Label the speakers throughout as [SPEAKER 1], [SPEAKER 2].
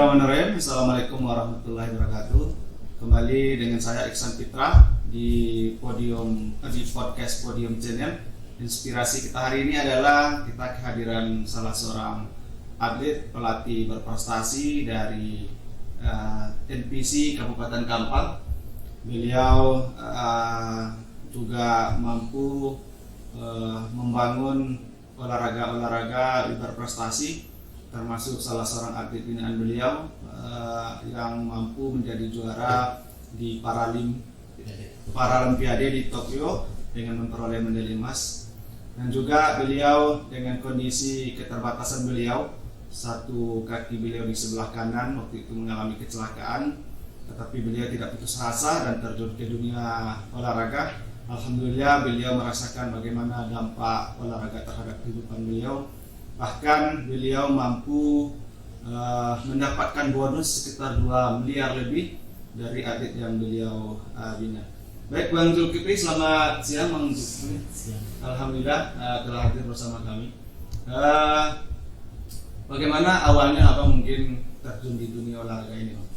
[SPEAKER 1] Bismillahirrahmanirrahim. Assalamualaikum warahmatullahi wabarakatuh. Kembali dengan saya Iksan Fitra di podcast Podium Channel. Inspirasi kita hari ini adalah kita kehadiran salah seorang atlet pelatih berprestasi dari NPC Kabupaten Kampar. Beliau juga mampu membangun olahraga berprestasi, termasuk salah seorang atlet binaan beliau yang mampu menjadi juara di Paralimpiade di Tokyo dengan memperoleh medali emas. Dan juga beliau dengan kondisi keterbatasan beliau, satu kaki beliau di sebelah kanan waktu itu mengalami kecelakaan, tetapi beliau tidak putus asa dan terjun ke dunia olahraga. Alhamdulillah beliau merasakan bagaimana dampak olahraga terhadap kehidupan beliau. Bahkan beliau mampu mendapatkan bonus sekitar 2 miliar lebih dari atlet yang beliau bina. Baik Bang Zulkifli, selamat siang Bang Zulkifli. Alhamdulillah telah hadir bersama kami. Bagaimana awalnya Abang mungkin terjun di dunia olahraga ini Bang?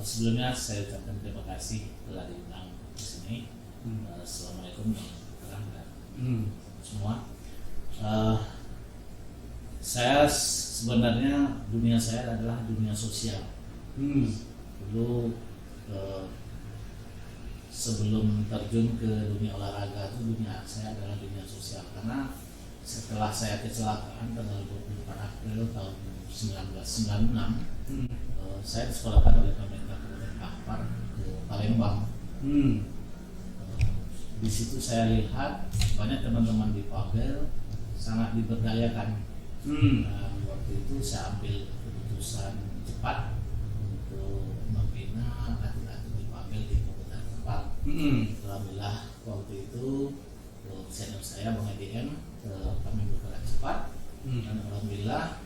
[SPEAKER 2] Sebelumnya saya ucapkan terima kasih telah diundang di sini. Assalamualaikum warahmatullahi wabarakatuh semua. Saya sebenarnya dunia saya adalah dunia sosial. Dulu sebelum terjun ke dunia olahraga itu dunia saya adalah dunia sosial, karena setelah saya kecelakaan tanggal 24 April tahun 1996, saya disekolahkan oleh pemerintah Kabupaten Kampar ke Palembang. Di situ saya lihat banyak teman-teman di Pabel sangat diberdayakan. Dan waktu itu saya ambil keputusan cepat untuk membina atlet-atlet di Pabel di Kabupaten Kampar. Alhamdulillah waktu itu senior saya Bang EDM kami bergerak cepat, dan alhamdulillah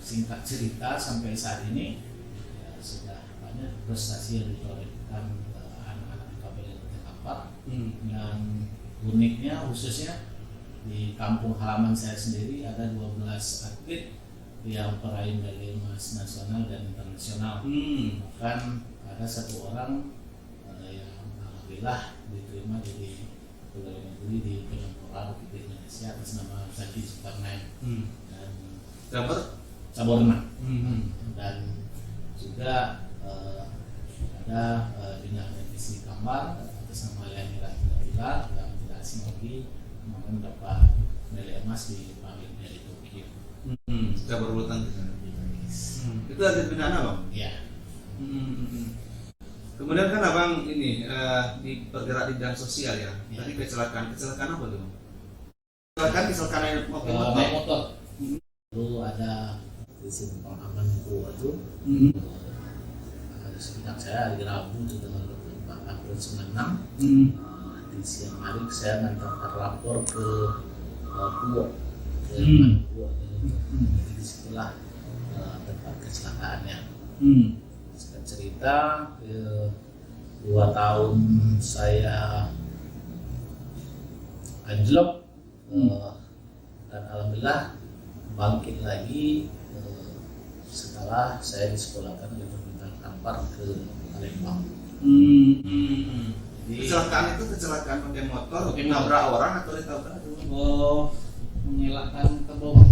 [SPEAKER 2] singkat cerita sampai saat ini ya, sudah banyak prestasi yang ditorehkan anak-anak di Pabel Kabupaten Kampar. Dan uniknya khususnya di kampung halaman saya sendiri ada 12 atlet yang peraih medali emas nasional dan internasional. Bahkan ada satu orang yang alhamdulillah diterima jadi pegawai negeri di Kemenpora Republik Indonesia atas nama Zaki Zulkarnain dan cabur renang. Dan juga ada binaan NPC Kampar atas nama Yani Ratila yang tidak asing lagi kemarin mendapat medali emas di Paralimpiade Tokyo.
[SPEAKER 1] Cabur bulu tangkis. Itu atlet binaan Abang?
[SPEAKER 2] Iya.
[SPEAKER 1] Kemudian kan Abang ini bergerak di bidang sosial ya. Tadi kecelakaan apa tuh? Kecelakaan mobil
[SPEAKER 2] motor. Lalu ada di simpang aman Goa tuh. Sekitar saya hari Rabu itu tanggal 24 April 96. Di siang hari saya mengantar lapor ke Puo, Jadi disitulah tempat kecelakaannya. Singkat cerita 2 tahun saya anjlok, dan alhamdulillah bangkit lagi setelah saya disekolahkan oleh pemerintah Kampar ke Palembang.
[SPEAKER 1] Kecelakaan itu kecelakaan pakai motor, nabrak orang atau ditabrak?
[SPEAKER 2] Mengelakkan ke bawah.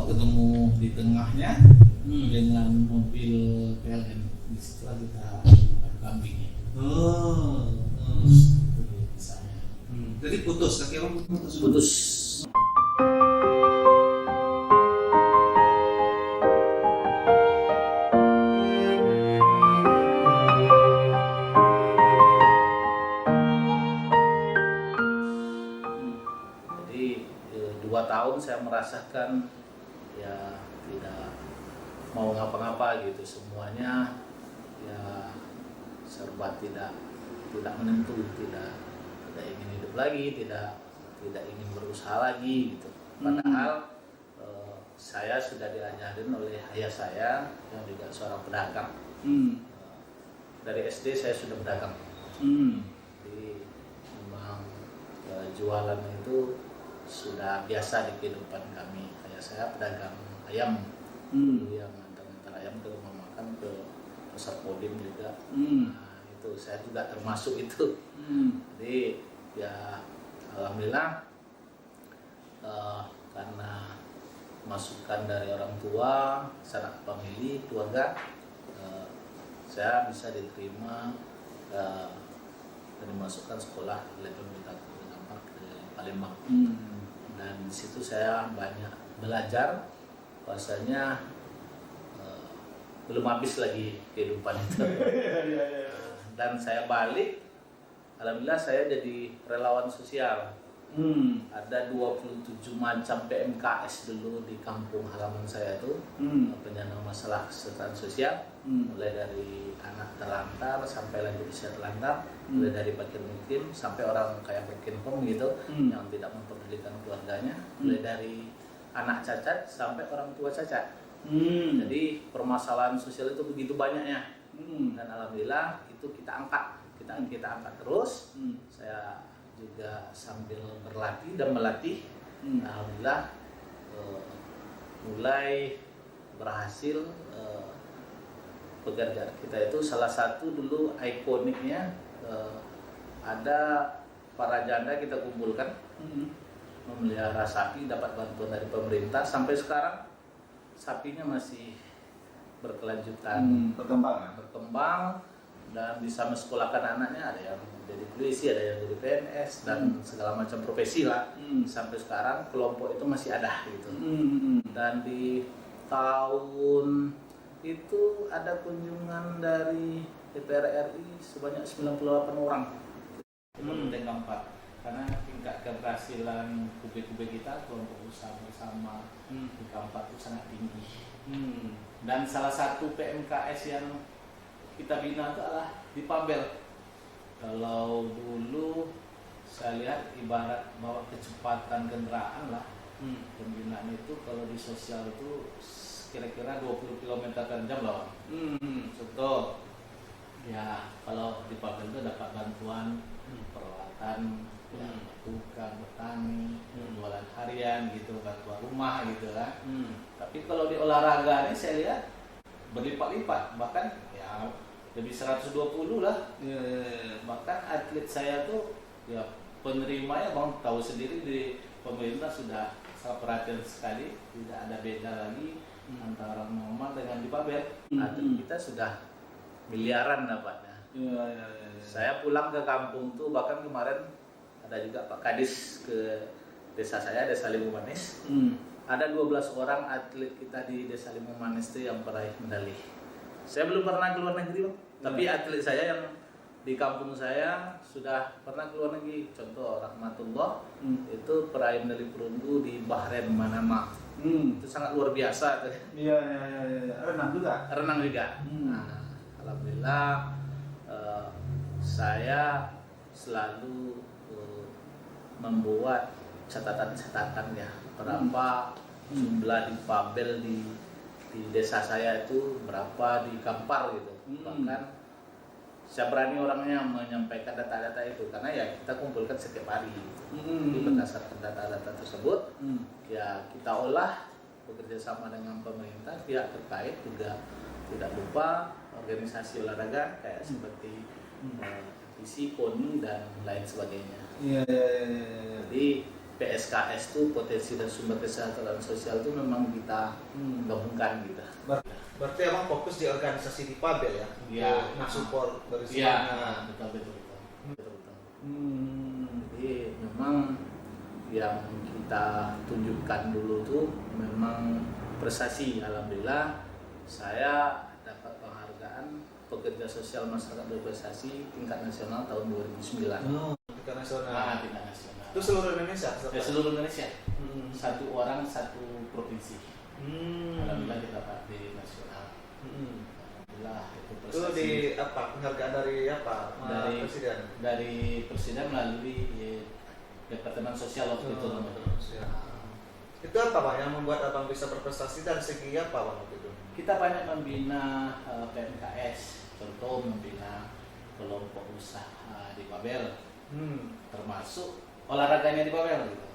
[SPEAKER 2] Ketemu di tengahnya dengan mobil PLN. Disitulah kita kambingnya.
[SPEAKER 1] Jadi putus, kaki orang
[SPEAKER 2] Putus. Jadi 2 tahun saya merasakan ya tidak mau ngapa-ngapa gitu, semuanya ya serba tidak menentu, tidak ingin hidup lagi, tidak ingin berusaha lagi gitu. Padahal saya sudah diajarin oleh ayah saya yang juga seorang pedagang. Dari SD saya sudah berdagang. Jadi memang jualan itu sudah biasa di kehidupan kami. Ayah saya pedagang ayam yang antar ayam ke rumah makan, ke pasar Kodim juga. Nah, itu saya juga termasuk itu. Jadi ya alhamdulillah karena masukan dari orang tua, sanak famili, keluarga, saya bisa diterima dan dimasukkan sekolah level Bintang Dampak di Palembang. Dan di situ saya banyak belajar, bahwasanya belum habis lagi kehidupan itu. Dan saya balik, alhamdulillah saya jadi relawan sosial. Ada 27 macam PMKS dulu di kampung halaman saya tuh, penyandang masalah kesejahteraan sosial, mulai dari anak terlantar sampai lanjut usia terlantar, mulai dari fakir miskin sampai orang kayak berkinpom gitu, yang tidak memperdulikan keluarganya, mulai dari anak cacat sampai orang tua cacat. Jadi permasalahan sosial itu begitu banyaknya, dan alhamdulillah itu kita angkat terus. Saya juga sambil berlatih dan melatih, alhamdulillah mulai berhasil. Pekerjaan kita itu salah satu dulu ikoniknya, ada para janda kita kumpulkan memelihara sapi, dapat bantuan dari pemerintah. Sampai sekarang sapinya masih berkelanjutan, berkembang dan bisa mensekolahkan anaknya. Ada yang jadi polisi, ada yang jadi PNS dan segala macam profesi lah. Sampai sekarang kelompok itu masih ada gitu. Dan di tahun itu ada kunjungan dari DPR RI sebanyak 98 orang. Itu Bintang 4. Karena tingkat keberhasilan kube-kube kita, kelompok usaha bersama di Kampat itu sangat tinggi. Dan salah satu PMKS yang kita bina itu adalah di Pabel. Kalau dulu saya lihat ibarat bawa kecepatan kendaraan lah. Pembinaan itu kalau di sosial itu kira-kira 20 km per jam lah. Contoh, ya kalau di Pabel itu dapat bantuan peralatan, tukang bertani, jualan harian gitu, bantuan rumah gitu kan. Tapi kalau di olahraga ini saya lihat berlipat-lipat, bahkan ya lebih 120 lah. Bahkan atlet saya tuh ya penerimanya bang tahu sendiri, di pemerintah sudah sangat perhatian sekali, tidak ada beda lagi antara orang normal dengan di Pabel. Atlet kita sudah miliaran dapatnya. Saya pulang ke kampung tuh, bahkan kemarin ada juga Pak Kadis ke desa saya, Desa Limu Manis. Ada 12 orang atlet kita di Desa Limu Manis itu yang peraih medali. Saya belum pernah keluar negeri, Bang. Tapi atlet saya yang di kampung saya sudah pernah keluar negeri. Contoh Rahmatullah itu peraih medali perunggu di Bahrain, Manama. Itu sangat luar biasa.
[SPEAKER 1] Renang juga.
[SPEAKER 2] Nah, alhamdulillah saya selalu membuat catatan-catatan ya, berapa jumlah di Pabel di desa saya itu, berapa di Kampar gitu. Bahkan saya berani orangnya menyampaikan data-data itu, karena ya kita kumpulkan setiap hari gitu. Jadi berdasarkan data-data tersebut ya kita olah, bekerja sama dengan pemerintah, pihak terkait juga, tidak lupa organisasi olahraga kayak seperti visi, KONI dan lain sebagainya. Jadi PSKS itu potensi dan sumber kesejahteraan sosial itu memang kita gabungkan gitu.
[SPEAKER 1] Berarti emang fokus di organisasi di Pabel ya?
[SPEAKER 2] Iya.
[SPEAKER 1] Mensupport dari
[SPEAKER 2] Iya, betul. Jadi memang yang kita tunjukkan dulu tuh memang prestasi. Alhamdulillah saya dapat penghargaan pekerja sosial masyarakat berprestasi tingkat nasional tahun 2009.
[SPEAKER 1] Tingkat nasional.
[SPEAKER 2] Tingkat nasional.
[SPEAKER 1] Itu seluruh Indonesia?
[SPEAKER 2] Ya, seluruh Indonesia. Satu orang satu provinsi. Alhamdulillah kita dapat di nasional. Alhamdulillah itu prestasi.
[SPEAKER 1] Itu di apa? Penghargaan dari apa? Dari Presiden? Dari
[SPEAKER 2] Presiden melalui Departemen Sosial waktu itu namanya.
[SPEAKER 1] Itu apa Bang yang membuat Abang bisa berprestasi dan segi apa Bang waktu itu?
[SPEAKER 2] Kita banyak membina PMKS, contoh membina kelompok usaha di Pabel, termasuk olahraganya di Pabel gitu.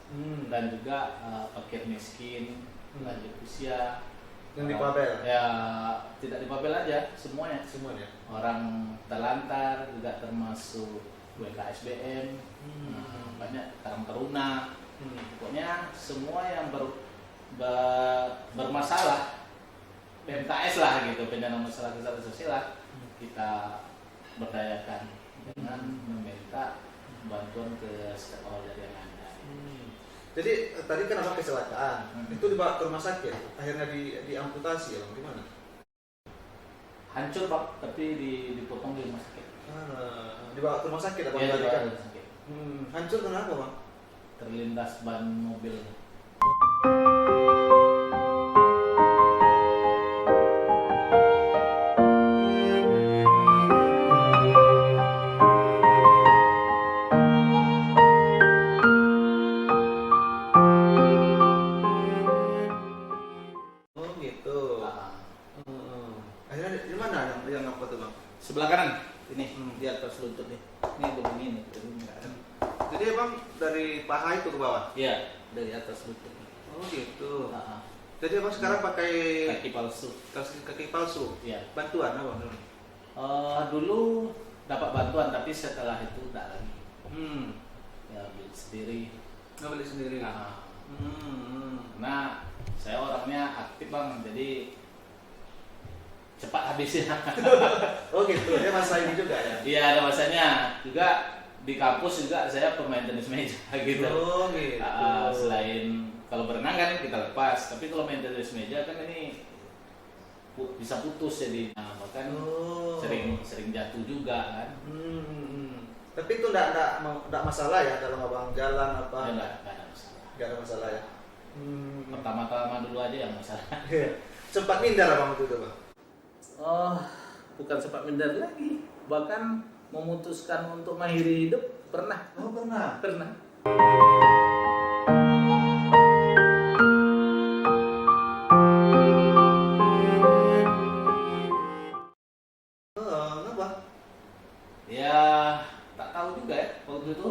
[SPEAKER 2] Dan juga fakir miskin, lanjut usia,
[SPEAKER 1] Yang di Pabel?
[SPEAKER 2] Ya tidak di Pabel aja, semuanya.
[SPEAKER 1] Semuanya.
[SPEAKER 2] Orang terlantar juga termasuk WKSBM, banyak Karang Taruna. Pokoknya semua yang bermasalah PMKS lah gitu, penyandang masalah kesehatan sosial kita berdayakan dengan meminta bantuan ke stakeholder yang ada.
[SPEAKER 1] Jadi tadi kan abang kecelakaan, itu dibawa ke rumah sakit, akhirnya diamputasi ya, gimana?
[SPEAKER 2] Hancur Pak, tapi dipotong di rumah sakit.
[SPEAKER 1] Dibawa ke rumah sakit abang
[SPEAKER 2] Iya,
[SPEAKER 1] tadi
[SPEAKER 2] dibawa
[SPEAKER 1] kan?
[SPEAKER 2] ke rumah sakit.
[SPEAKER 1] Hancur kenapa bang?
[SPEAKER 2] Terlindas ban mobil.
[SPEAKER 1] Oh gitu. Akhirnya di mana yang apa tuh bang?
[SPEAKER 2] Sebelah kanan, ini di atas lutut nih. Ini begini nih.
[SPEAKER 1] Jadi abang dari paha itu ke bawah?
[SPEAKER 2] Iya, dari atas lutut.
[SPEAKER 1] Oh gitu.
[SPEAKER 2] Ah,
[SPEAKER 1] Jadi abang sekarang pakai
[SPEAKER 2] kaki palsu.
[SPEAKER 1] kaki palsu?
[SPEAKER 2] Iya.
[SPEAKER 1] Bantuan abang?
[SPEAKER 2] Dulu dapat bantuan, tapi setelah itu tidak lagi. Ya beli sendiri.
[SPEAKER 1] Nggak beli sendiri?
[SPEAKER 2] Nah, saya orangnya aktif bang, jadi cepat habisnya.
[SPEAKER 1] Oh gitu, dia masa ini juga ya?
[SPEAKER 2] Iya, ada masanya. Juga di kampus juga saya pemain tenis meja gitu.
[SPEAKER 1] Oh gitu.
[SPEAKER 2] Selain kalau berenang kan kita lepas, tapi kalau main tenis meja kan ini bisa putus jadi, bahkan sering jatuh juga kan.
[SPEAKER 1] Tapi itu enggak masalah ya kalau abang jalan apa?
[SPEAKER 2] Ya, nggak ada masalah.
[SPEAKER 1] Nggak ada masalah ya?
[SPEAKER 2] Pertama-tama dulu aja yang masalah.
[SPEAKER 1] Sempat minder abang itu bang?
[SPEAKER 2] Oh, bukan sempat minder lagi, bahkan memutuskan untuk mengakhiri hidup pernah.
[SPEAKER 1] Oh pernah?
[SPEAKER 2] Pernah.
[SPEAKER 1] Kenapa?
[SPEAKER 2] Ya, tak tahu juga ya. Waktu itu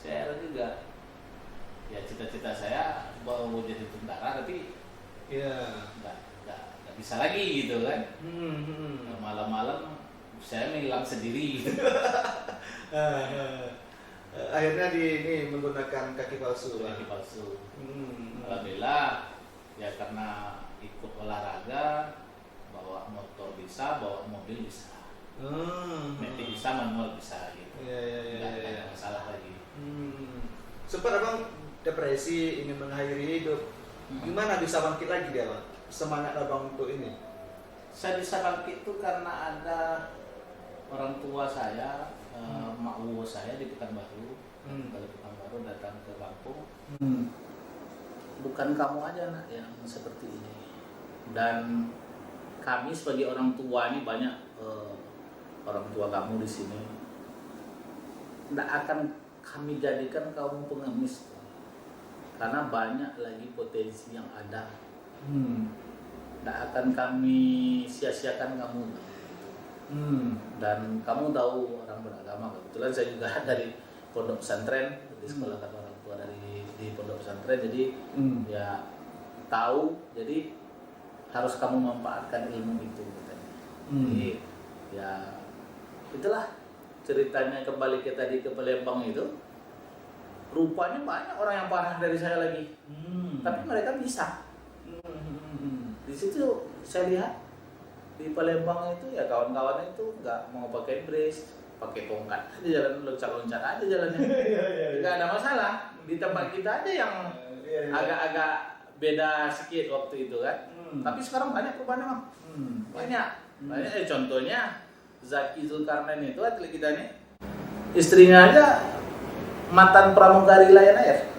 [SPEAKER 2] saya heran juga. Ya cita-cita saya mau jadi tentara, tapi
[SPEAKER 1] Iya.
[SPEAKER 2] nggak bisa lagi gitu kan. Nah, malam-malam saya menghilang sendiri gitu.
[SPEAKER 1] Akhirnya ini menggunakan kaki palsu bang?
[SPEAKER 2] Kaki palsu. Alhamdulillah ya, karena ikut olahraga, bawa motor bisa, bawa mobil bisa, metik bisa, manual bisa gitu. Nggak ada masalah lagi.
[SPEAKER 1] Sempat abang depresi, ingin mengakhiri hidup, gimana bisa bangkit lagi dia bang? Semangat abang untuk ini?
[SPEAKER 2] Saya bisa bangkit itu karena ada orang tua saya, mak uwo saya di Pekanbaru. Kalau Pekanbaru datang ke Lampung, bukan kamu aja nak yang seperti ini. Dan kami sebagai orang tua ini banyak orang tua kamu di sini. Tidak akan kami jadikan kamu pengemis, karena banyak lagi potensi yang ada. Tidak akan kami sia-siakan kamu. Dan kamu tahu orang beragama. Kebetulan saya juga dari pondok pesantren, di sekolah kan orang tua di pondok pesantren, jadi ya tahu. Jadi harus kamu memanfaatkan ilmu itu katanya. Jadi ya itulah ceritanya. Kembali ke tadi ke Palembang itu, rupanya banyak orang yang parah dari saya lagi, tapi mereka bisa. Di situ saya lihat di Palembang itu ya kawan-kawan itu nggak mau pakai brace, pakai tongkat aja jalan, loncat-loncat aja jalannya. Nggak ada masalah. Di tempat kita aja yang agak-agak beda sedikit waktu itu kan. Tapi sekarang banyak perubahan bang. Banyak. Contohnya Zaki Zulkarnain itu atlet kita nih, istrinya aja mantan pramugari Lion Air.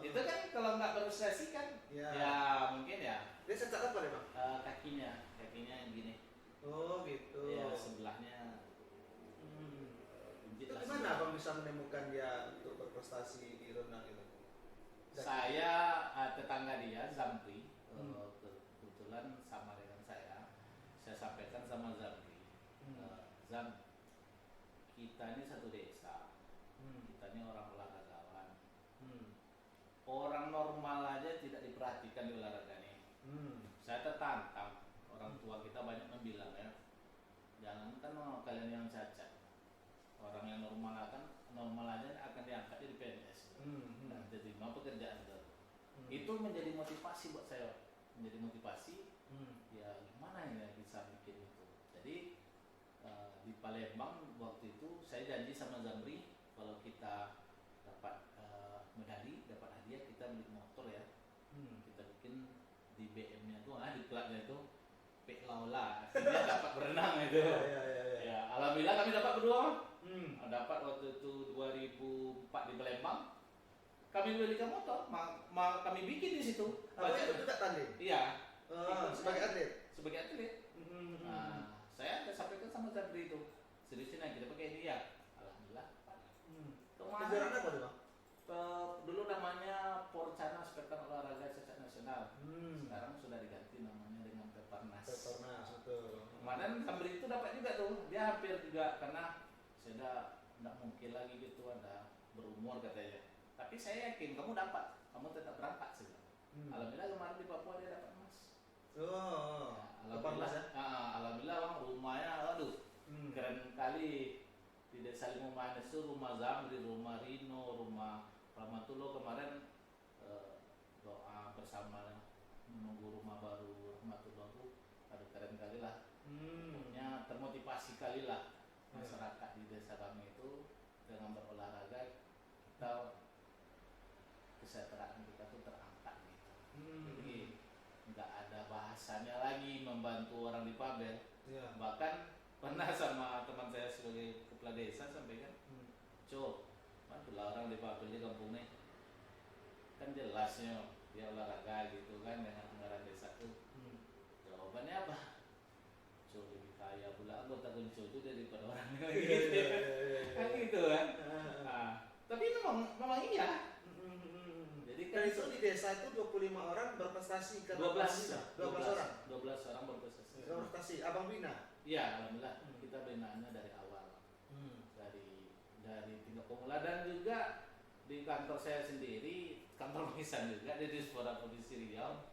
[SPEAKER 2] Itu kan kalau nggak berprestasi kan, ya mungkin ya.
[SPEAKER 1] Dia cacat apa deh bang?
[SPEAKER 2] Kakinya yang gini.
[SPEAKER 1] Oh gitu.
[SPEAKER 2] Ya sebelahnya.
[SPEAKER 1] Itu gimana abang bisa menemukan dia untuk berprestasi di renang itu?
[SPEAKER 2] Saya tetangga dia Zamri, kebetulan sama dengan saya sampaikan sama Zamri, Zam, kita ini satu desa, kita ini orang olahragawan, orang normal aja tidak diperhatikan di olahraga nih. Saya tertantang, orang tua kita banyak membilang ya, jangankan kalian yang cacat, orang yang normal aja akan diangkat jadi PNS, dan diterima pekerjaan itu. Itu menjadi motivasi buat saya, menjadi motivasi. Ya gimana ya bisa bikin itu. Jadi di Palembang waktu itu saya janji sama Zamri kalau kita dapat medali, dapat hadiah, kita beli motor ya. Kita bikin di BM-nya tuh, di platnya itu Pek Laula, artinya dapat berenang itu. Ya, alhamdulillah kami dapat berdua. Dapat waktu itu 2004 di Palembang. Kami belikan motor, kami bikin di situ.
[SPEAKER 3] Itu juga tanding?
[SPEAKER 2] Iya.
[SPEAKER 3] Sebagai atlet?
[SPEAKER 2] Sebagai atlet. Saya sampaikan sama Zabri itu, seriusnya kita pakai ini ya. Alhamdulillah.
[SPEAKER 3] Kejuaraan apa tuh Bang?
[SPEAKER 2] Dulu namanya Porcanas, Pekan Olahraga Cacat Nasional. Sekarang sudah diganti namanya dengan Peparnas.
[SPEAKER 3] Peparnas, betul.
[SPEAKER 2] Kemarin Zabri itu dapat juga tuh, dia hampir juga karena sudah tidak mungkin lagi gitu ada berumur katanya. Tapi saya yakin kamu dapat, kamu tetap berangkat sih. Alhamdulillah kemarin di Papua dia dapat emas.
[SPEAKER 3] Alhamdulillah ya.
[SPEAKER 2] Alhamdulillah bang, rumahnya, aduh, keren kali. Di Desa Limumanes itu rumah Zamri, rumah Rino, rumah Rahmatullah kemarin doa bersama menunggu rumah baru Rahmatullah itu, aduh keren kali lah. Pokoknya termotivasi kali lah masyarakat di desa kami itu dengan berolahraga kita kesejahteraan kita tuh terangkat gitu. Jadi nggak ada bahasanya lagi membantu orang difabel. Bahkan pernah sama teman saya sebagai kepala desa sampaikan, bantulah orang difabel di kampung nih. Kan jelasnya dia olahraga gitu kan dengan anggaran desa tuh. Jawabannya apa? Lebih kaya pula anggota kunci itu daripada orang lain gitu. Kan gitu kan. Tapi memang iya. Jadi kan
[SPEAKER 3] itu di desa itu 25 orang berprestasi kan?
[SPEAKER 2] 12
[SPEAKER 3] orang.
[SPEAKER 2] 12 orang berprestasi.
[SPEAKER 3] Berprestasi. Abang bina?
[SPEAKER 2] Iya, alhamdulillah. Kita binaannya dari awal. Dari tingkat pemula dan juga di kantor saya sendiri, kantor Misan juga di Dispora Provinsi Riau.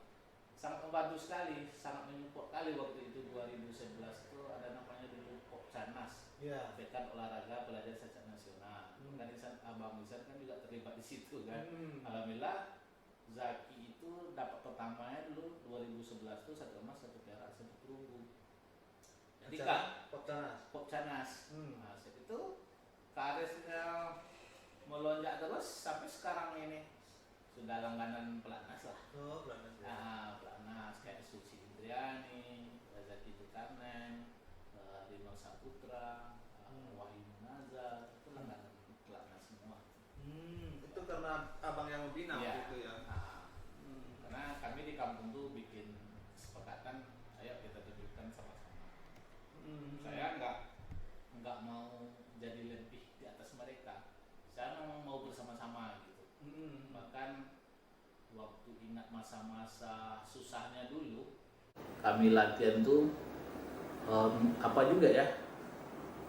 [SPEAKER 2] Sangat membantu sekali, sangat menyupport kali waktu itu 2011 itu ada namanya dulu Porcanas, Pekan Olahraga Pelajar Cacat Nasional. Kan Abang Isan kan juga terlibat di situ kan. Alhamdulillah Zaki itu dapat pertamanya dulu 2011 itu 1 emas, 1 perak, 1 perunggu. Jadi kan Porcanas. Nah, itu karirnya melonjak terus sampai sekarang ini. Sudah langganan pelatnas lah. Pelatnas kayak Suci Indriani, Zaki Zulkarnain, Rino Saputra, Wahyu Nazar, itu langganan pelatnas semua.
[SPEAKER 3] Itu karena abang yang membina gitu ya.
[SPEAKER 2] Karena kami di kampung tuh bikin kesepakatan, ayo kita dudukkan sama-sama. Saya nggak mau jadi lebih di atas mereka. Saya memang mau bersama-sama gitu. Bahkan waktu ingat masa-masa susahnya dulu kami latihan tuh apa juga ya,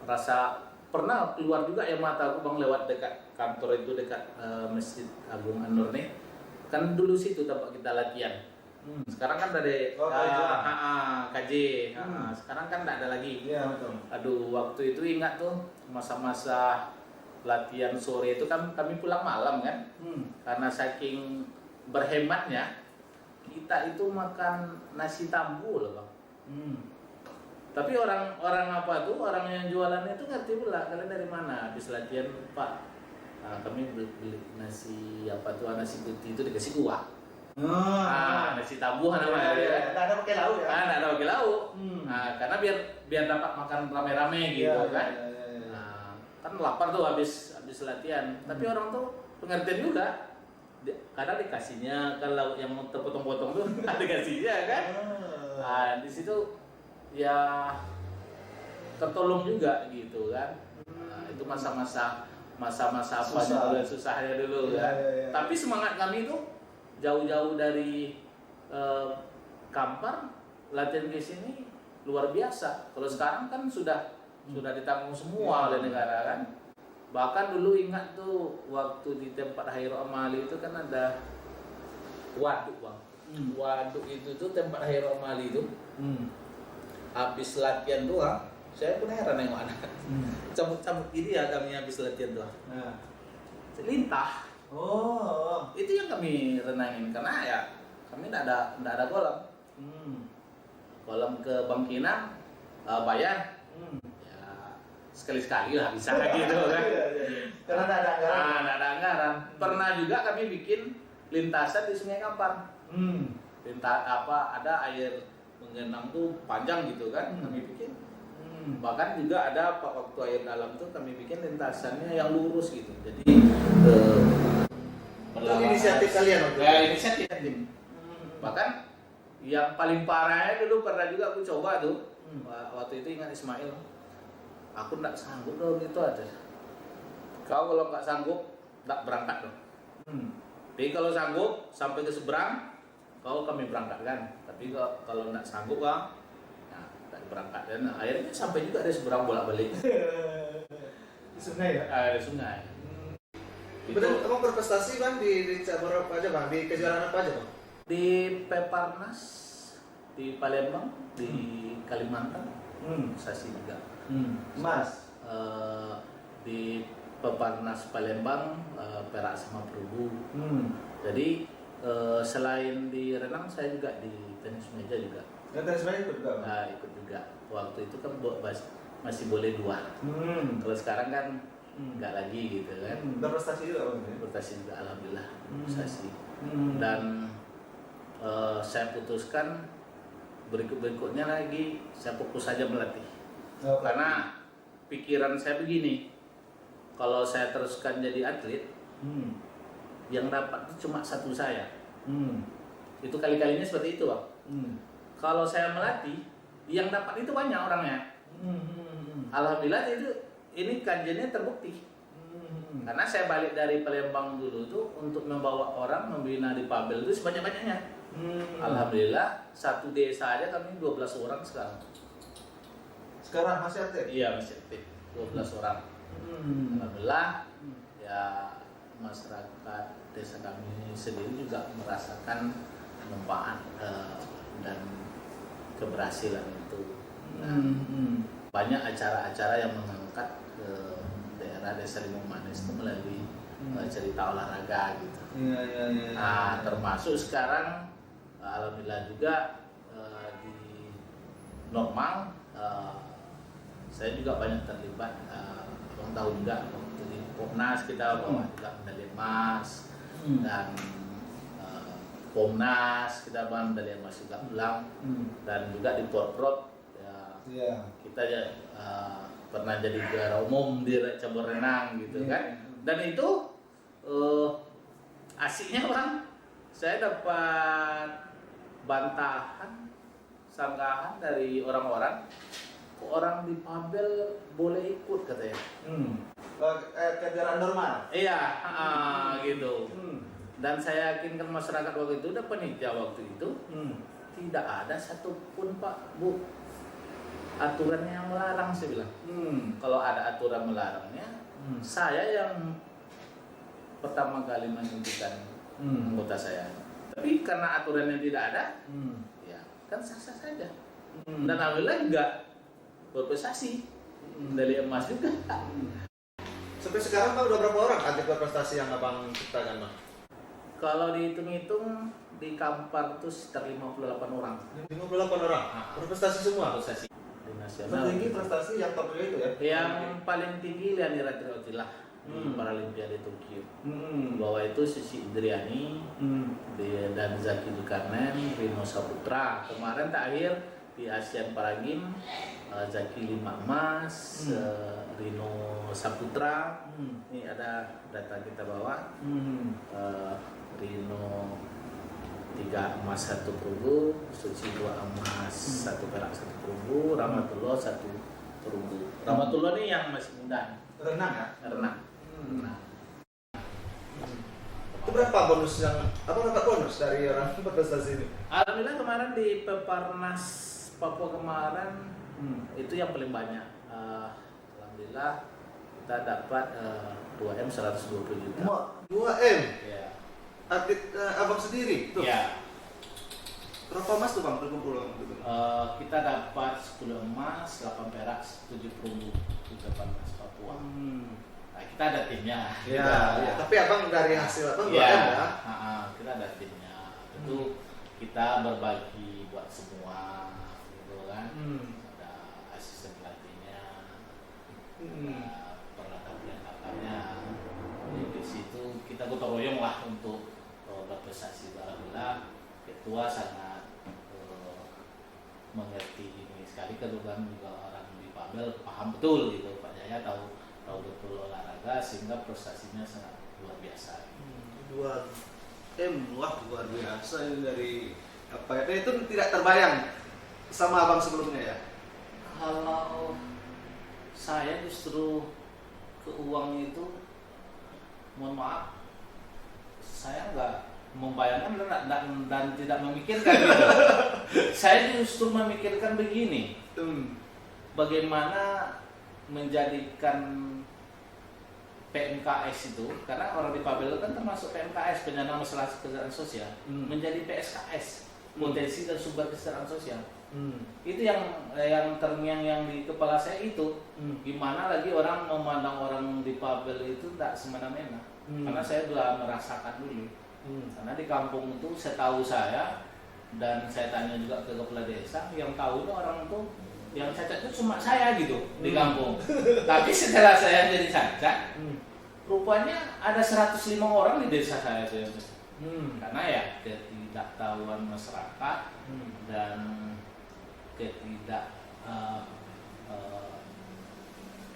[SPEAKER 2] rasa pernah keluar juga ya mata aku bang lewat dekat kantor itu, dekat Masjid Agung An-Nur nih kan, dulu situ tempat kita latihan. Sekarang kan dari KJ, sekarang kan tidak ada lagi. Aduh, waktu itu ingat tuh masa-masa latihan sore itu kan kami pulang malam kan, karena saking berhematnya kita itu makan nasi tambu loh bang. Tapi orang apa tuh, orang yang jualannya itu ngerti pula kalian dari mana habis latihan pak. Kami beli nasi apa tuh, nasi putih itu dikasih kuah. Nasi tambu namanya.
[SPEAKER 3] Nggak ada pakai lauk ya?
[SPEAKER 2] Nggak ada pakai lauk. Karena biar dapat makan rame-rame gitu kan. Kan lapar tuh habis latihan. Tapi orang tuh pengertian juga. Kadang dikasihnya kalau yang mau terpotong-potong tuh dikasihnya kan. Di situ ya tertolong juga gitu kan. Itu masa-masa apa susahnya dulu kan. Tapi semangat kami itu jauh-jauh dari Kampar latihan ke sini luar biasa. Kalau sekarang kan sudah ditanggung semua oleh negara kan. Bahkan dulu ingat tuh waktu di tempat Hairo Amali itu kan ada waduk bang. waduk itu tuh tempat air Omali itu. Habis latihan doang, saya pun heran nengok anak. Cabut-cabut gini ya kami habis latihan doang. Lintah.
[SPEAKER 3] Oh.
[SPEAKER 2] Itu yang kami renangin karena ya kami tidak ada kolam. Kolam ke Bangkinang bayar. Ya sekali-sekali lah bisa gitu kan.
[SPEAKER 3] Karena tidak ada anggaran.
[SPEAKER 2] Tidak ada anggaran. Pernah juga kami bikin lintasan di Sungai Kampar. Ada air menggenang tuh panjang gitu kan, kami bikin. Bahkan juga ada waktu air dalam tuh kami bikin lintasannya yang lurus gitu. Jadi
[SPEAKER 3] Itu inisiatif kalian waktu itu?
[SPEAKER 2] Ya, inisiatif tim. Bahkan yang paling parahnya dulu pernah juga aku coba tuh. Waktu itu ingat Ismail. Aku nggak sanggup dong itu aja. Kau kalau nggak sanggup, nggak berangkat dong. Jadi kalau sanggup sampai ke seberang, kau kami berangkatkan. Tapi kalau nggak sanggup bang, nah nggak berangkat. Dan akhirnya sampai juga ada seberang bolak-balik.
[SPEAKER 3] Di sungai ya?
[SPEAKER 2] Di sungai.
[SPEAKER 3] Betul, emang berprestasi bang di cabur apa aja bang? Di kejuaraan apa aja bang?
[SPEAKER 2] Di Peparnas, di Palembang, di Kalimantan, prestasi juga.
[SPEAKER 3] Mas.
[SPEAKER 2] Di Peparnas Palembang, perak sama perunggu. Jadi selain di renang, saya juga di tenis meja juga.
[SPEAKER 3] Dan tenis meja ikut juga bang?
[SPEAKER 2] Nah, ikut juga. Waktu itu kan masih boleh 2. Kalau sekarang kan nggak lagi gitu kan.
[SPEAKER 3] Berprestasi juga bang?
[SPEAKER 2] Prestasi juga alhamdulillah prestasi. Dan saya putuskan berikutnya lagi saya fokus saja melatih. Karena pikiran saya begini, kalau saya teruskan jadi atlet, yang dapat itu cuma satu saya. Itu kali-kalinya seperti itu bang. Kalau saya melatih, yang dapat itu banyak orangnya. Alhamdulillah ini kajiannya terbukti. Karena saya balik dari Palembang dulu tuh untuk membawa orang membina di Pabel itu sebanyak-banyaknya. Alhamdulillah satu desa aja kami 12 orang sekarang.
[SPEAKER 3] Sekarang masih aktif?
[SPEAKER 2] Iya masih aktif 12 orang. Alhamdulillah ya masyarakat desa kami sendiri juga merasakan manfaat dan keberhasilan itu. Banyak acara-acara yang mengangkat ke daerah Desa Limau Manis itu melalui cerita olahraga gitu.
[SPEAKER 3] Iya.
[SPEAKER 2] Nah, termasuk sekarang alhamdulillah juga di normal saya juga banyak terlibat. Abang tahu juga waktu di Pomnas kita bawa juga medali emas dan Pomnas kita bawa medali emas juga ulang dan juga di Porprov ya, kita ya pernah jadi juara umum di cabur renang gitu kan. Dan itu asiknya bang, saya dapat bantahan sanggahan dari orang-orang, orang di Pabel boleh ikut katanya.
[SPEAKER 3] Kejuaraan normal?
[SPEAKER 2] Iya, gitu. Dan saya yakinkan masyarakat waktu itu, udah panitia waktu itu, tidak ada satupun Pak Bu aturan yang melarang, saya bilang. Kalau ada aturan melarangnya, saya yang pertama kali menentukan anggota saya. Tapi karena aturannya tidak ada, ya kan sah-sah saja. Dan alhamdulillah juga berprestasi, medali emas juga.
[SPEAKER 3] Sampai sekarang bang udah berapa orang atlet berprestasi yang abang ciptakan bang?
[SPEAKER 2] Kalau dihitung-hitung di Kampar itu sekitar 58 orang.
[SPEAKER 3] 58 orang? Berprestasi semua?
[SPEAKER 2] Prestasi di nasional.
[SPEAKER 3] Tertinggi prestasi yang top itu ya?
[SPEAKER 2] Yang paling tinggi Liani Ratriotila di Paralimpiade Tokyo. Di bawah itu Sisi Indriani dan Zaki Zulkarnain, Rino Saputra. Kemarin terakhir di Asian Para Games Zaki 5 emas, Rino Saputra. Ini ada data kita bawa. Rino 3 emas 1 perunggu, Suci 2 emas 1 perak 1 perunggu, Ramatullah 1 perunggu. Ramatullah ini yang masih muda.
[SPEAKER 3] Renang ya?
[SPEAKER 2] Renang.
[SPEAKER 3] Itu berapa bonus yang abang dapat bonus dari orang berprestasi ini?
[SPEAKER 2] Alhamdulillah kemarin di Peparnas Papua kemarin itu yang paling banyak. Alhamdulillah kita dapat 2M 120 juta.
[SPEAKER 3] 2M?
[SPEAKER 2] Ya.
[SPEAKER 3] Atlet abang sendiri? Tuh.
[SPEAKER 2] Ya.
[SPEAKER 3] Berapa emas tuh bang terkumpul bang?
[SPEAKER 2] Kita dapat 10 emas, 8 perak, 7 perunggu, 8 emas Papua. Nah, kita ada timnya.
[SPEAKER 3] Ya, tapi abang dari hasil abang 2
[SPEAKER 2] ya,
[SPEAKER 3] M ya?
[SPEAKER 2] kita ada timnya. Itu kita berbagi buat semua, gitu kan. Ada asisten pelatihnya, ada perlengkapan-perlengkapannya. Jadi di situ kita gotong royong lah untuk berprestasi. Alhamdulillah ketua sangat mengerti ini sekali, kebetulan juga orang di Pabel paham betul gitu, Pak Jaya tahu betul olahraga sehingga prestasinya sangat luar biasa.
[SPEAKER 3] 2 M, wah luar biasa ini dari apa ya? Itu tidak terbayang sama abang sebelumnya ya?
[SPEAKER 2] Kalau saya justru ke uang itu, mohon maaf, saya nggak membayangkan dan tidak memikirkan gitu. Saya justru memikirkan begini, bagaimana menjadikan PMKS itu, karena orang di Pabel itu kan termasuk PMKS, penyandang masalah kesejahteraan sosial, menjadi PSKS, potensi dan sumber kesejahteraan sosial. Itu yang terngiang yang di kepala saya itu, gimana lagi orang memandang orang di Pabel itu tidak semena-mena, karena saya sudah merasakan dulu. Karena di kampung itu setahu saya, dan saya tanya juga ke kepala desa, yang tahu itu orang itu yang cacat itu cuma saya gitu di kampung. Tapi setelah saya jadi cacat, rupanya ada 105 orang di desa saya. Karena ya ketidaktahuan masyarakat dan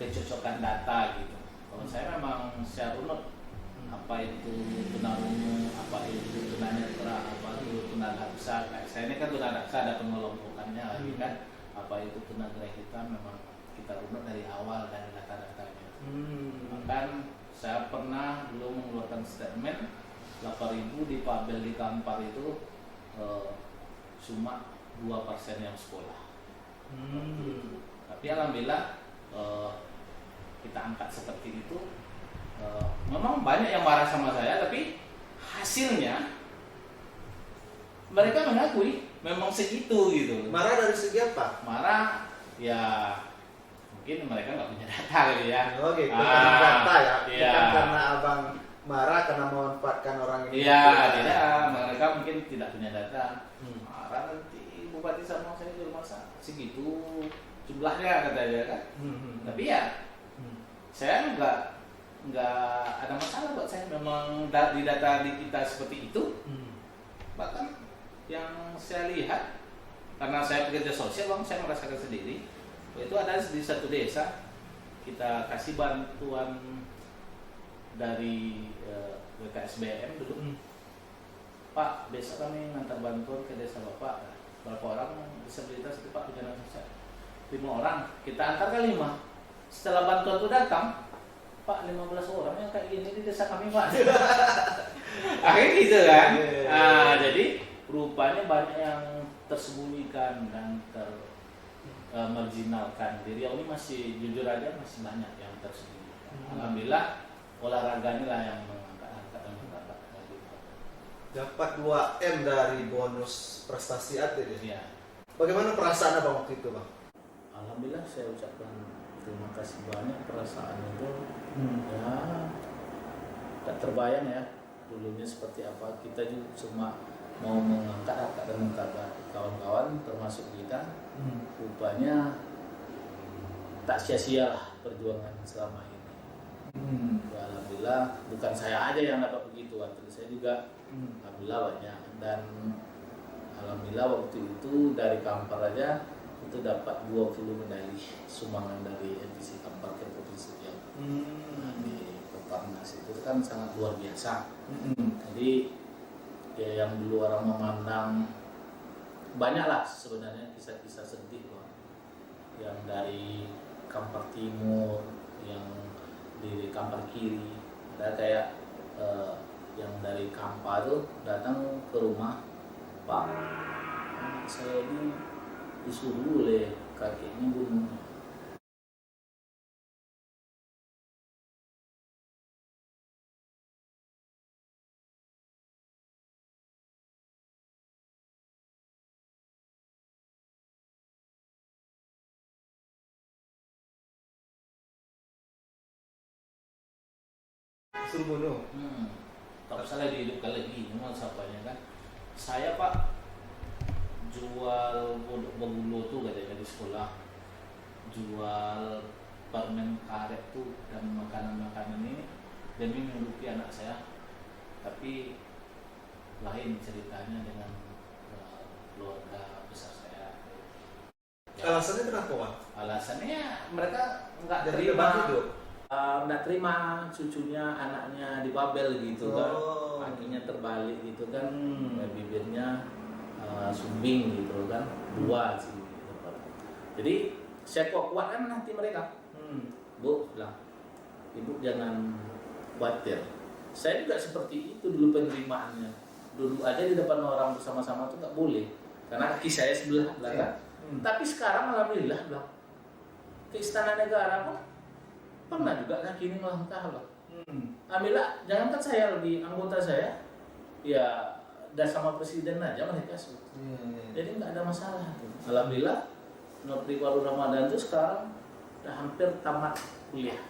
[SPEAKER 2] kecocokan data gitu. Kalau saya memang saya runut apa itu tunarungu, apa itu tunanetra, apa itu tunadaksa. Kayak saya ini kan tunadaksa ada pengelompokannya lagi kan. Apa itu tunagrahita memang kita runut dari awal dari data-datanya. Bahkan saya pernah dulu mengeluarkan statement 8.000 di Pabel di Kampar itu cuma 2% yang sekolah. Tapi alhamdulillah kita angkat seperti itu. Memang banyak yang marah sama saya, tapi hasilnya mereka mengakui memang segitu gitu.
[SPEAKER 3] Marah dari segi apa?
[SPEAKER 2] Marah ya mungkin mereka nggak punya data gitu ya.
[SPEAKER 3] Oh gitu, karena data ya?
[SPEAKER 2] Iya.
[SPEAKER 3] Bukan karena abang marah karena memanfaatkan orang ini.
[SPEAKER 2] Iya, tidak. Mereka mungkin tidak punya data. Marah nanti bupati sama saya di rumah segitu jumlahnya katanya kan. Tapi ya saya nggak ada masalah buat saya, memang di data di kita seperti itu. Bahkan yang saya lihat, karena saya pekerja sosial bang, saya merasakan sendiri, itu ada di satu desa kita kasih bantuan dari BKSBM dulu. Pak, besok kami ngantar bantuan ke desa bapak, berapa orang disabilitas itu Pak, penyandang sosial? 5 orang, kita antar ke 5. Setelah bantuan itu datang, Pak, 15 orang yang kayak gini di desa kami Pak. Akhirnya gitu kan. Jadi rupanya banyak yang tersembunyikan dan marginalkan. Di Riau ini masih, jujur aja masih banyak yang tersembunyikan. Alhamdulillah olahraganya lah yang mengangkat lagi.
[SPEAKER 3] Dapat 2 M dari bonus prestasi atlet ya?
[SPEAKER 2] Iya.
[SPEAKER 3] Bagaimana perasaan abang waktu itu bang?
[SPEAKER 2] Alhamdulillah saya ucapkan terima kasih banyak, perasaan itu ya tak terbayang ya dulunya seperti apa. Kita juga cuma mau mengangkat harkat dan martabat kawan-kawan termasuk kita. Rupanya tak sia-sia lah perjuangan selama ini. Ya, alhamdulillah bukan saya aja yang dapat begitu, atlet saya juga alhamdulillah banyak. Dan alhamdulillah waktu itu dari Kampar aja itu dapat 20 medali sumbangan dari NTC Kampar ke Provinsi Riau. Di Peparnas itu kan sangat luar biasa. Jadi ya yang dulu orang memandang banyaklah sebenarnya kisah-kisah sedih Bang. Yang dari Kampar Timur, yang di Kampar Kiri, ada kayak yang dari Kampar tuh datang ke rumah, Pak, saya ini disuruh oleh kakeknya bunuh
[SPEAKER 3] Suruh bunuh.
[SPEAKER 2] Tak salah dihidupkan lagi, memang siapanya kan. Saya Pak jual bodok begulo tuh katanya di sekolah, jual permen karet tuh dan makanan-makanan ini demi menghidupi anak saya. Tapi lain ceritanya dengan keluarga besar saya.
[SPEAKER 3] Alasannya kenapa, Pak?
[SPEAKER 2] Alasannya mereka nggak
[SPEAKER 3] Jadi
[SPEAKER 2] terima,
[SPEAKER 3] beban hidup.
[SPEAKER 2] nggak terima cucunya, anaknya dibabel gitu kan,
[SPEAKER 3] Oh.
[SPEAKER 2] kakinya terbalik gitu kan, bibirnya sumbing gitu kan, dua sih. Gitu. Jadi saya kuat kan nanti mereka, Bu bilang, Ibu jangan khawatir. Saya juga seperti itu dulu penerimaannya. Dulu aja di depan orang bersama-sama tuh nggak boleh, karena kaki saya sebelah belakang. Tapi sekarang alhamdulillah bilang, ke Istana Negara pun pernah juga kaki ini melangkah loh. Alhamdulillah, jangankan saya lebih anggota saya, ya udah sama presiden aja mereka semua. Jadi nggak ada masalah. Alhamdulillah, Notri Baru Ramadan itu sekarang udah hampir tamat kuliah.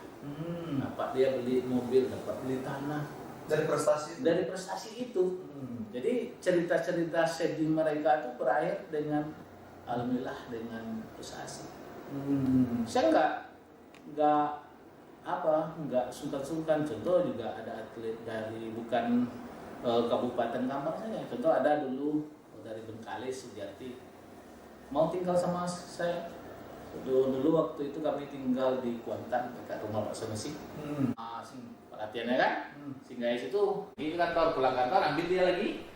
[SPEAKER 2] Dapat dia beli mobil, dapat beli tanah.
[SPEAKER 3] Dari prestasi.
[SPEAKER 2] Dari prestasi itu. Jadi cerita-cerita sedih mereka itu berakhir dengan alhamdulillah dengan prestasi. Saya nggak sungkan-sungkan. Contoh juga ada atlet dari bukan Kabupaten Kampar saja. Contoh ada dulu dari Bengkalis, Sugiarti mau tinggal sama saya. Dulu waktu itu kami tinggal di Kuantan dekat rumah Pak Sanusi. Latihannya kan, sehingga itu di kantor, pulang kantor ambil dia lagi,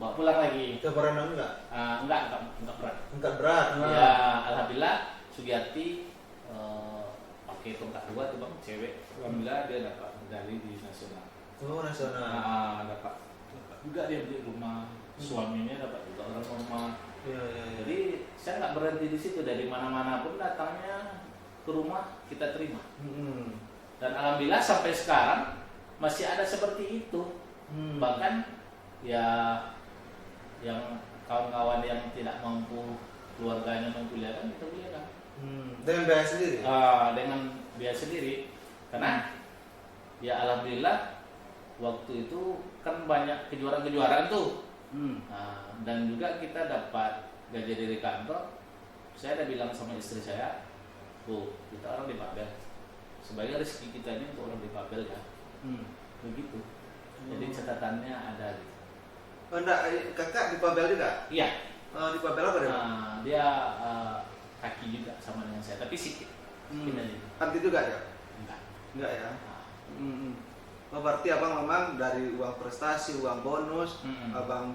[SPEAKER 2] bawa pulang lagi.
[SPEAKER 3] Itu berenang enggak?
[SPEAKER 2] Enggak berat.
[SPEAKER 3] Enggak berat.
[SPEAKER 2] Ya alhamdulillah Sugiarti pakai tongkat dua tuh bang, cewek. Alhamdulillah dia dapat medali di nasional.
[SPEAKER 3] Oh, nasional.
[SPEAKER 2] Dapat juga dia beli rumah, suaminya dapat juga orang rumah.
[SPEAKER 3] Iya.
[SPEAKER 2] Jadi saya nggak berhenti di situ, dari mana-mana pun datangnya ke rumah kita terima. Dan alhamdulillah sampai sekarang masih ada seperti itu. Bahkan ya yang kawan-kawan yang tidak mampu keluarganya mengkuliahkan kita kuliahkan.
[SPEAKER 3] Dengan biaya sendiri.
[SPEAKER 2] Dengan biaya sendiri. Karena ya alhamdulillah waktu itu kan banyak kejuaraan-kejuaraan tuh. Dan juga kita dapat gaji dari kantor. Saya ada bilang sama istri saya, Bu, kita orang di Babel. Sebagai rezeki kita ini untuk orang di Babel ya. Begitu. Jadi catatannya ada gitu.
[SPEAKER 3] Enggak, kakak di Babel juga?
[SPEAKER 2] Iya.
[SPEAKER 3] Di Babel apa dia?
[SPEAKER 2] Dia kaki juga sama dengan saya, tapi sedikit.
[SPEAKER 3] Anti juga ya? Enggak ya? Oh, berarti abang memang dari uang prestasi, uang bonus, abang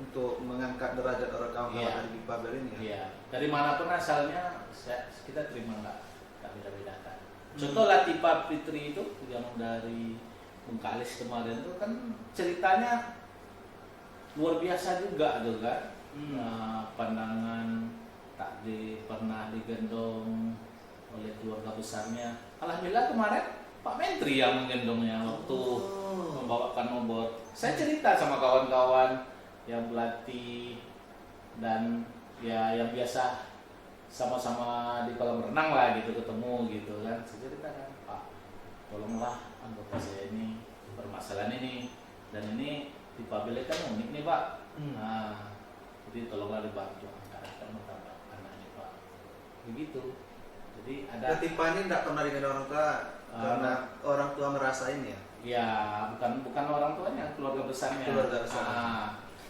[SPEAKER 3] untuk mengangkat derajat orang kawan-kawan dari di Babel ini ya?
[SPEAKER 2] Iya. Dari manapun asalnya kita terima nggak beda-bedakan. Contoh Latifah Fitri itu yang dari Bengkalis kemarin itu kan ceritanya luar biasa juga tuh kan. Pandangan tak pernah digendong oleh keluarga besarnya. Alhamdulillah kemarin Pak Menteri yang menggendongnya waktu membawakan obor. Saya cerita sama kawan-kawan yang pelatih dan ya yang biasa sama-sama di kolam renang lah gitu, ketemu gitu kan. Saya ceritakan, Pak, tolonglah anggota saya ini permasalahan ini, dan ini di Babel kan unik nih Pak. Jadi tolonglah dibantu angkat martabat anaknya Pak. Begitu. Jadi ada.
[SPEAKER 3] Latifah ini tidak pernah dengan orang tua karena orang tua merasain ya?
[SPEAKER 2] Ya bukan orang tuanya, keluarga besarnya.
[SPEAKER 3] Keluarga besar.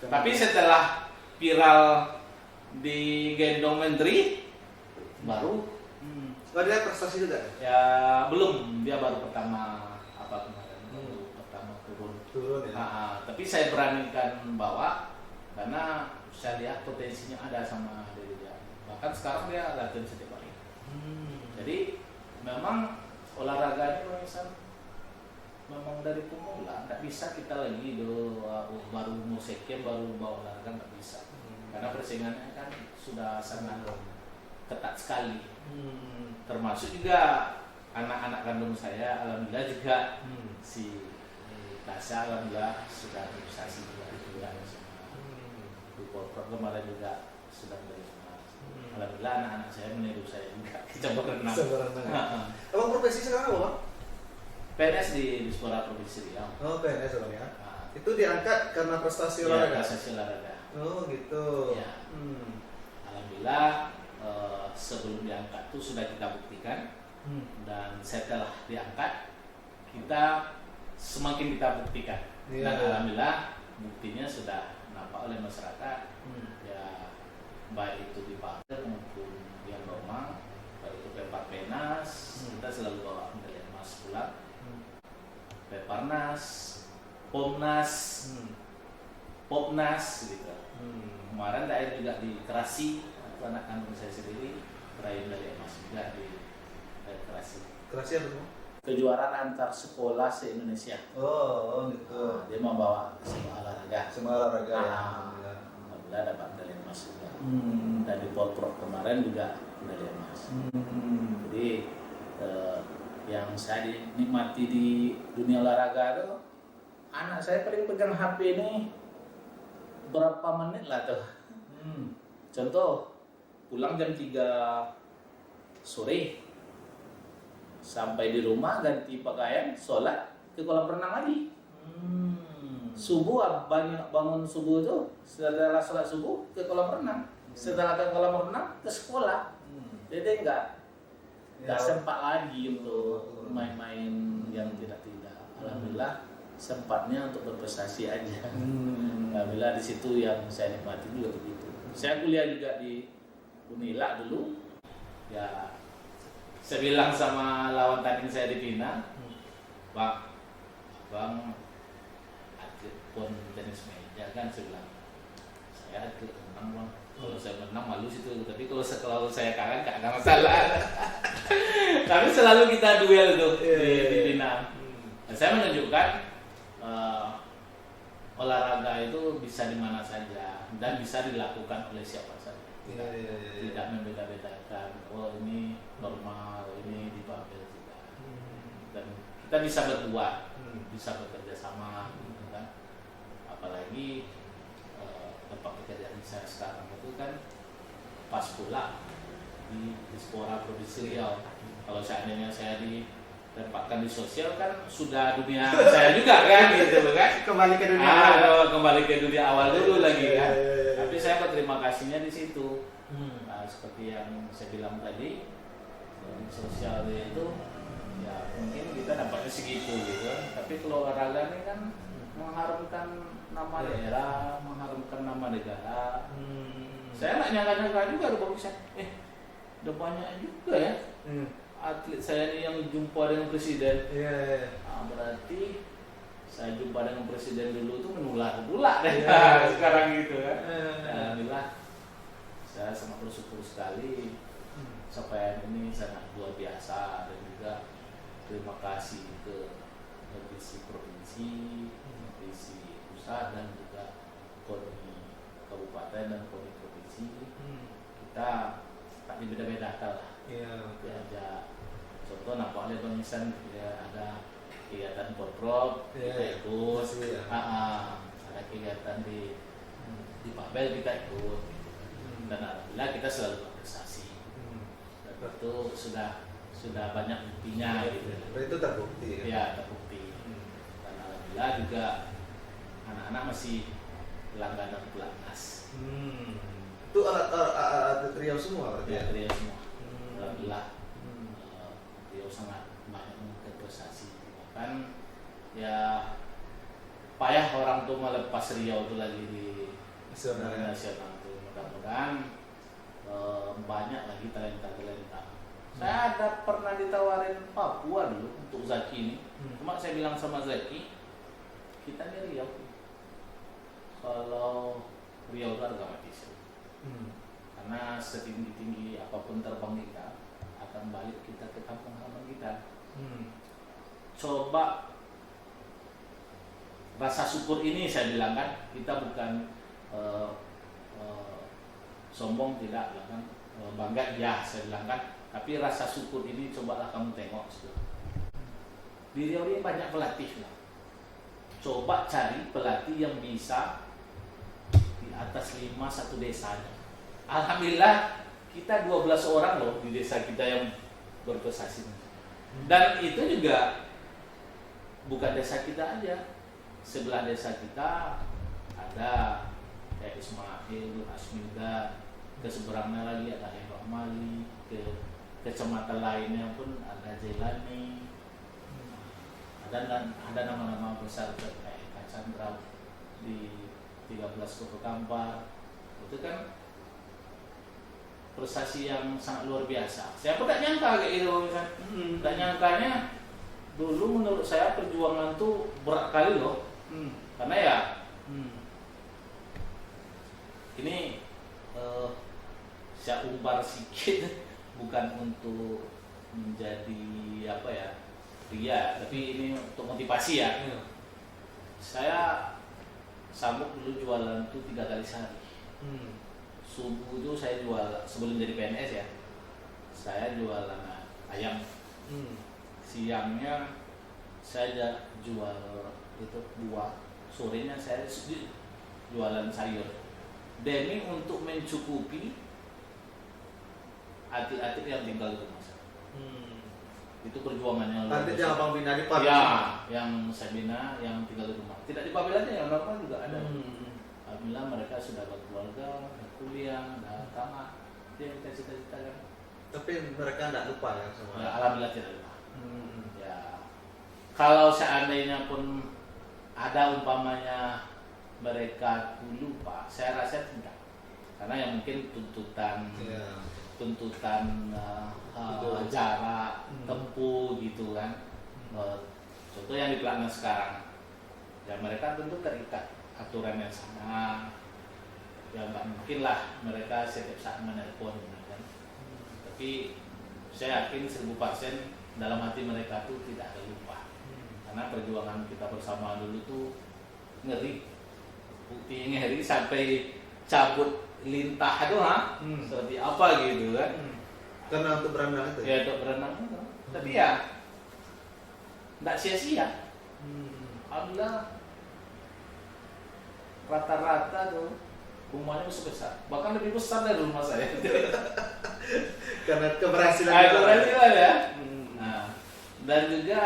[SPEAKER 2] Tapi setelah viral di gendong menteri baru
[SPEAKER 3] dia prestasi juga?
[SPEAKER 2] Ya belum, dia baru pertama kemarin pertama turun
[SPEAKER 3] ya.
[SPEAKER 2] Tapi saya beranikan bawa karena saya lihat potensinya ada sama diri dia. Bahkan sekarang dia latihan setiap hari. Jadi memang olahraga ini memang dari pemula, nggak bisa kita lagi baru mau sekian baru bawa olahraga, nggak bisa. Karena persaingannya kan sudah sangat ketat sekali. Termasuk juga anak-anak kandung saya, alhamdulillah juga si Tasya alhamdulillah sudah prestasi juga di Polpro kemarin juga sudah menerima. Alhamdulillah anak-anak saya meniru saya juga cabang renang.
[SPEAKER 3] Abang profesi sekarang apa?
[SPEAKER 2] PNS di Dispora Provinsi Riau.
[SPEAKER 3] Oh, PNS Bang ya.
[SPEAKER 2] Nah,
[SPEAKER 3] Itu diangkat karena prestasi
[SPEAKER 2] ya,
[SPEAKER 3] olahraga.
[SPEAKER 2] prestasi olahraga.
[SPEAKER 3] Oh, gitu.
[SPEAKER 2] Ya. Alhamdulillah sebelum diangkat tuh sudah kita buktikan, dan setelah diangkat kita semakin kita buktikan.
[SPEAKER 3] Iya,
[SPEAKER 2] Dan
[SPEAKER 3] iya.
[SPEAKER 2] alhamdulillah buktinya sudah nampak oleh masyarakat. Ya, baik itu di Papua maupun di Roma, baik itu Pempat Penas, kita selalu bawa medali emas pulang. Peparnas, Pomnas, Popnas gitu. Kemarin saya juga di Kerasi, itu anak kandung saya sendiri meraih medali emas juga di Kerasi.
[SPEAKER 3] Kerasi apa tuh?
[SPEAKER 2] Kejuaraan antar sekolah se-Indonesia.
[SPEAKER 3] Oh, gitu.
[SPEAKER 2] Nah, dia membawa semua olahraga.
[SPEAKER 3] Semua olahraga ya.
[SPEAKER 2] Alhamdulillah. Alhamdulillah dapat medali emas juga. Dan di Polprov kemarin juga medali emas. Jadi yang saya dinikmati di dunia olahraga itu, anak saya paling pegang HP ini berapa menit lah tuh. Contoh, pulang jam 3 sore, sampai di rumah ganti pakaian, sholat, ke kolam renang lagi. Subuh bangun subuh itu, setelah sholat subuh ke kolam renang, setelah ke kolam renang ke sekolah. Jadi enggak sempat lagi untuk main-main yang tidak. Alhamdulillah sempatnya untuk berprestasi aja. Alhamdulillah di situ yang saya nikmati juga begitu. Saya kuliah juga di Unila dulu. Ya, saya bilang sama lawan tanding saya di Pina, Pak, Bang, atlet pon tenis meja kan, saya bilang, saya atlet menang Bang. Kalau saya menang malu situ, tapi kalau saya kalah nggak ada masalah. Tapi selalu kita duel tuh di Pina. Nah, saya menunjukkan olahraga itu bisa di mana saja dan bisa dilakukan oleh siapa saja. Tidak membeda-bedakan. Oh ini normal, ini difabel juga. Dan kita bisa berbuat, bisa bekerja sama, gitu kan. Apalagi tempat pekerjaan saya sekarang itu kan pas pula di Dispora Provinsi Riau. Kalau seandainya saya ditempatkan di sosial kan sudah dunia saya juga kan, gitu kan.
[SPEAKER 3] Kembali ke dunia awal.
[SPEAKER 2] Kembali ke dunia awal dulu lagi kan. Tapi saya berterima kasihnya di situ. Nah, seperti yang saya bilang tadi, di sosial itu ya mungkin kita dapatnya segitu gitu kan. Tapi kalau olahraga ini kan mengharumkan nama daerah, mengharumkan nama negara. Saya nggak nyangka-nyangka juga ada bagusan. Udah banyak juga ya atlet saya ini yang jumpa dengan presiden. Nah, berarti saya jumpa dengan presiden dulu tuh menular pula deh. Sekarang gitu kan. Alhamdulillah saya sangat bersyukur sekali. Capaian ini sangat luar biasa, dan juga terima kasih ke Divisi Provinsi, Divisi Pusat, dan juga KONI Kabupaten dan KONI Provinsi. Kita tak dibeda-bedakan lah. Ya, contoh nampak oleh Bang Isan, ya, ada kegiatan Polprov, kita ikut. Ada kegiatan di Papel, kita ikut. Dan alhamdulillah kita selalu berprestasi. Dan itu sudah banyak buktinya gitu.
[SPEAKER 3] Itu terbukti.
[SPEAKER 2] Ya, terbukti. Dan alhamdulillah juga anak-anak masih langganan pelatnas.
[SPEAKER 3] Itu atlet Riau semua berarti
[SPEAKER 2] Ya,
[SPEAKER 3] ya?
[SPEAKER 2] Riau semua. Alhamdulillah Riau sangat banyak mengukir prestasi. Bahkan ya payah orang tuh melepas Riau itu lagi di nasional tuh. Mudah-mudahan banyak lagi talenta-talenta. Saya ada pernah ditawarin Papua dulu untuk Zaki ini. Cuma saya bilang sama Zaki, kita ini Riau. Kalau Riau itu harga mati sih. Karena setinggi-tinggi apapun terbang kita, akan balik kita ke kampung halaman kita. Coba rasa syukur ini saya bilang kan, kita bukan sombong tidak, kan bangga ya saya bilang kan, tapi rasa syukur ini cobalah kamu tengok. Di Riau ini banyak pelatih lah. Coba cari pelatih yang bisa di atas 5 satu desanya. Alhamdulillah kita 12 orang loh di desa kita yang berprestasi. Dan itu juga bukan desa kita aja, sebelah desa kita ada kayak Ismail, Asmida, ke seberangnya lagi ada Hebak Mali, ke kecamatan lainnya pun ada Jelani, ada nama-nama besar kayak Kacandra di 13 Kota Kampar. Itu kan prestasi yang sangat luar biasa. Saya pun tak nyangka kayak gitu kan. Tak nyangkanya dulu menurut saya perjuangan tuh berat kali loh. Karena ya ini saya umbar sedikit bukan untuk menjadi apa ya pria, tapi ini untuk motivasi ya. Saya sanggup dulu jualan tuh 3 kali sehari. Subuh itu saya jual sebelum jadi PNS ya, saya jualan ayam. Siangnya saya jual itu buah, sorenya saya jualan sayur demi untuk mencukupi atik-atik yang tinggal di rumah saya. Itu perjuangannya luar
[SPEAKER 3] Nanti
[SPEAKER 2] biasa.
[SPEAKER 3] yang Abang bina di Papel.
[SPEAKER 2] Ya, yang saya bina yang tinggal di rumah. Tidak di Papel aja, yang normal juga ada. Alhamdulillah mereka sudah berkeluarga, kuliah, tamat. Itu yang kita cita-citakan.
[SPEAKER 3] Tapi mereka tidak lupa ya sama.
[SPEAKER 2] Ya, alhamdulillah tidak lupa. Ya, kalau seandainya pun ada umpamanya mereka lupa, saya rasa tidak. Karena yang mungkin tuntutan jarak tempuh gitu kan. Contoh yang di Pelatnas sekarang, ya mereka tentu terikat aturan yang sama. Ya nggak mungkin lah mereka setiap saat menelpon kan. Tapi saya yakin 1000% dalam hati mereka tuh tidak ada lupa. Karena perjuangan kita bersama dulu tuh ngeri. Bukti ngeri sampai cabut lintah tuh seperti apa gitu kan.
[SPEAKER 3] Karena untuk berenang itu.
[SPEAKER 2] Ya untuk berenang itu. Tapi ya nggak sia-sia. Alhamdulillah rata-rata tuh rumahnya besar, bahkan lebih besar dari rumah saya.
[SPEAKER 3] Karena keberhasilan.
[SPEAKER 2] Keberhasilan ya. Nah, dan juga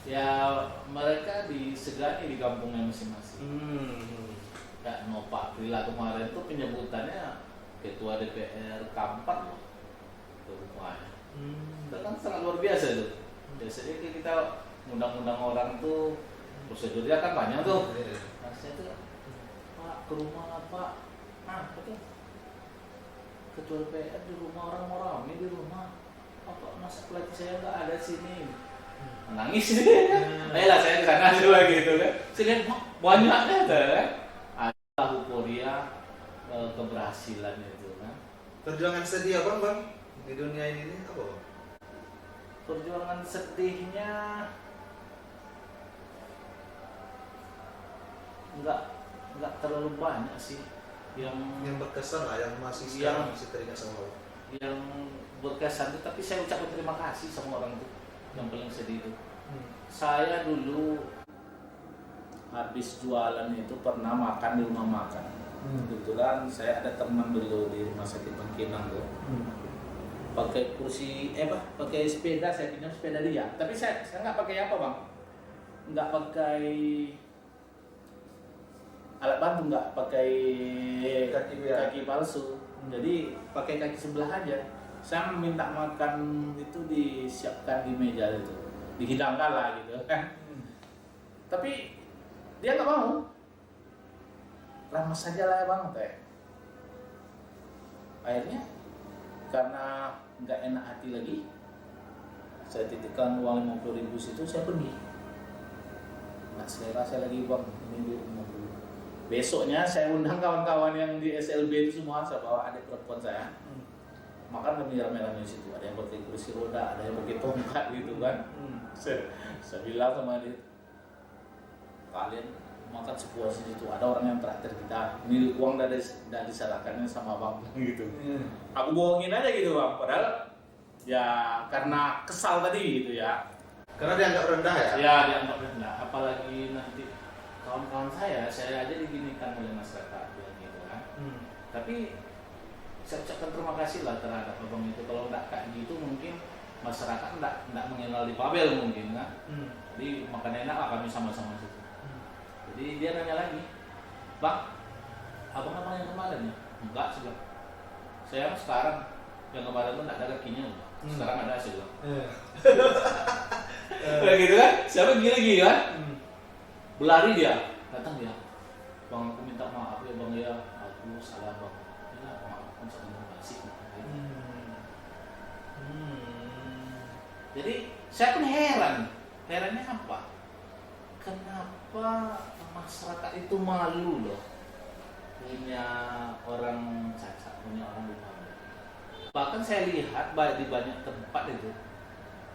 [SPEAKER 2] ya mereka disegani di kampungnya masing-masing. Ya, Pak Prila kemarin tuh penyebutannya ketua DPR Kampar loh, itu rumahnya. Itu kan sangat luar biasa tuh. Biasanya kita undang-undang orang tuh prosedurnya kan banyak tuh. Nah, saya tuh Pak ke rumah Pak, betul. Ketua DPR di rumah orang-orang ini di rumah. Apa masa pelatih saya nggak ada sini? Nangis sih. Ayolah saya ke sana juga gitu kan. Saya lihat banyaknya tuh kan. Ada euforia keberhasilan itu kan.
[SPEAKER 3] Perjuangan sedih apa Bang di dunia ini apa Bang?
[SPEAKER 2] Perjuangan sedihnya nggak terlalu banyak sih
[SPEAKER 3] yang berkesan lah, yang masih sekarang masih teringat sama Bang.
[SPEAKER 2] Yang berkesan itu, tapi saya ucapkan terima kasih sama orang itu. Yang paling sedih itu saya dulu habis jualan itu pernah makan di rumah makan. Kebetulan saya ada teman dulu di rumah sakit Bangkinang tuh. Pakai kursi pakai sepeda, saya pinjam sepeda dia. Tapi saya nggak pakai apa Bang, nggak pakai alat bantu, nggak pakai kaki palsu. Jadi pakai kaki sebelah aja. Saya minta makan itu disiapkan di meja itu, dihidangkan lah gitu kan. Tapi dia nggak mau. Ramah saja lah Bang teh. Akhirnya karena nggak enak hati lagi, saya titipkan uang 50.000 situ, saya pergi. Nggak selera saya lagi Bang, ini di rumah dulu. Besoknya saya undang kawan-kawan yang di SLB itu semua, saya bawa adik perempuan saya. Makan kami rame-rame di situ. Ada yang pakai kursi roda, ada yang pakai tongkat gitu kan. Saya bilang sama dia, kalian makan sepuasnya itu. Ada orang yang traktir kita. Ini uang udah diserahkannya sama Bang gitu. Aku bohongin aja gitu Bang. Padahal ya karena kesal tadi gitu ya.
[SPEAKER 3] Karena dianggap rendah ya?
[SPEAKER 2] Ya dianggap rendah. Apalagi nanti kawan-kawan saya aja diginikan oleh masyarakat gitu kan. Tapi saya ucapkan terima kasih lah terhadap Abang itu. Kalau nggak kayak gitu mungkin masyarakat nggak mengenal di Papel mungkin kan. Jadi makan enak lah kami sama-sama situ. Jadi dia nanya lagi, Bang, abang-abang yang kemarin ya? Enggak sih Bang. Saya sekarang yang kemarin tuh nggak ada kakinya, sekarang ada sih Bang. Kayak gitu kan? Siapa gila kan? Berlari dia, datang dia. Bang, aku minta maaf ya Bang ya, aku salah Bang. Ya maaf, aku salah basi. Jadi saya pun herannya apa? Kenapa masyarakat itu malu loh punya orang cacat, punya orang difabel. Bahkan saya lihat di banyak tempat itu,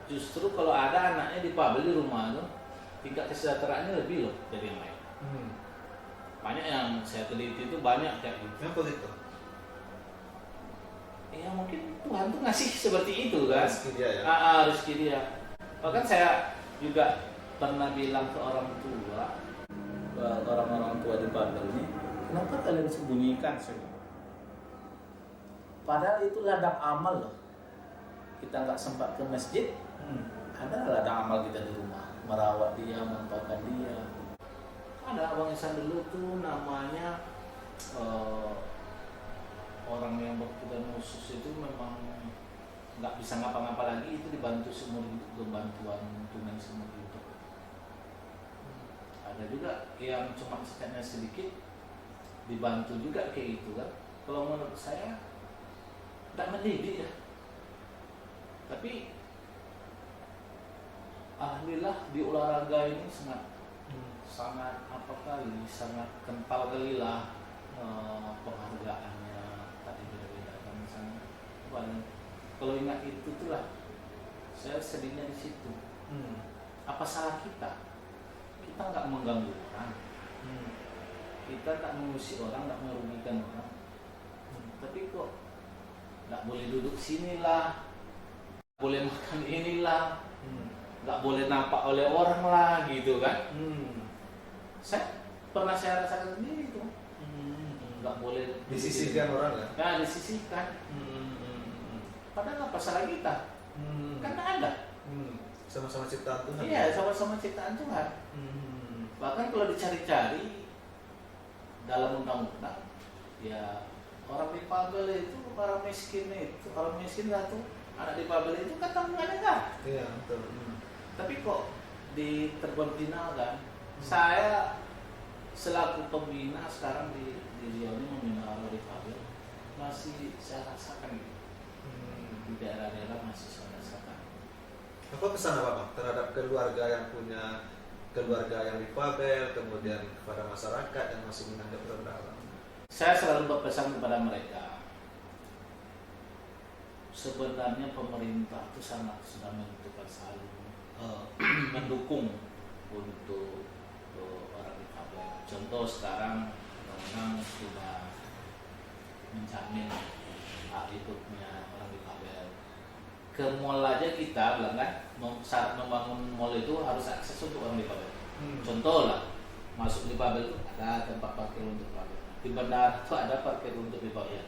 [SPEAKER 2] justru kalau ada anaknya difabel di rumah itu, tingkat kesejahteraannya lebih loh dari yang lain. Banyak yang saya teliti itu banyak kayak gitu.
[SPEAKER 3] Kenapa gitu?
[SPEAKER 2] Ya mungkin Tuhan tuh ngasih seperti itu kan.
[SPEAKER 3] Rezeki dia ya.
[SPEAKER 2] Rezeki dia. Bahkan saya juga pernah bilang ke orang tua, orang-orang tua di Babel ini, kenapa kalian sembunyikan sih? Padahal itu ladang amal loh. Kita nggak sempat ke masjid, ada ladang amal kita di rumah, merawat dia, mempakan dia. Ada Abang Ihsan dulu tuh namanya orang yang berkebutuhan khusus itu memang nggak bisa ngapa-ngapa lagi, itu dibantu seumur hidup, bantuan tunai seumur hidup. Ada juga yang cuma cacatnya sedikit dibantu juga kayak gitu kan. Kalau menurut saya nggak mendidik ya, tapi alhamdulillah di olahraga ini sangat apa kali, sangat kental kali lah penghargaannya. Tadi beda-beda kan misalnya kalau ingat itu tuh lah saya sedihnya di situ. Apa salah kita nggak mengganggu orang, kita tak mengusik orang, nggak merugikan orang, tapi kok nggak boleh duduk sinilah, boleh makan inilah, nggak boleh nampak oleh orang lah gitu kan. Saya pernah saya rasakan sendiri itu, nggak boleh
[SPEAKER 3] Disisihkan orang ya.
[SPEAKER 2] Nah, disisihkan. Padahal apa salah kita? Karena ada.
[SPEAKER 3] Sama-sama ciptaan Tuhan.
[SPEAKER 2] Iya, sama-sama ciptaan Tuhan. Bahkan kalau dicari-cari dalam undang-undang, ya orang difabel itu, orang miskin lah tuh, anak difabel itu kan tanggungan negara.
[SPEAKER 3] Iya, betul.
[SPEAKER 2] Tapi kok diterbentinalkan? Saya selaku pembina sekarang di Riau ini membina orang difabel, masih saya rasakan gitu. Di daerah-daerah masih saya rasakan.
[SPEAKER 3] Apa pesan apa Bang terhadap keluarga yang punya keluarga yang difabel, kemudian kepada masyarakat yang masih menganggap rendah?
[SPEAKER 2] Saya selalu berpesan kepada mereka, sebenarnya pemerintah itu sangat sudah menentukan selalu mendukung untuk orang difabel. Contoh sekarang undang-undang sudah menjamin hak hidupnya orang difabel. Ke mall aja kita bilang kan, saat membangun mall itu harus akses untuk orang difabel. Contoh lah, masuk difabel itu ada tempat parkir untuk difabel. Di bandara itu ada parkir untuk difabel.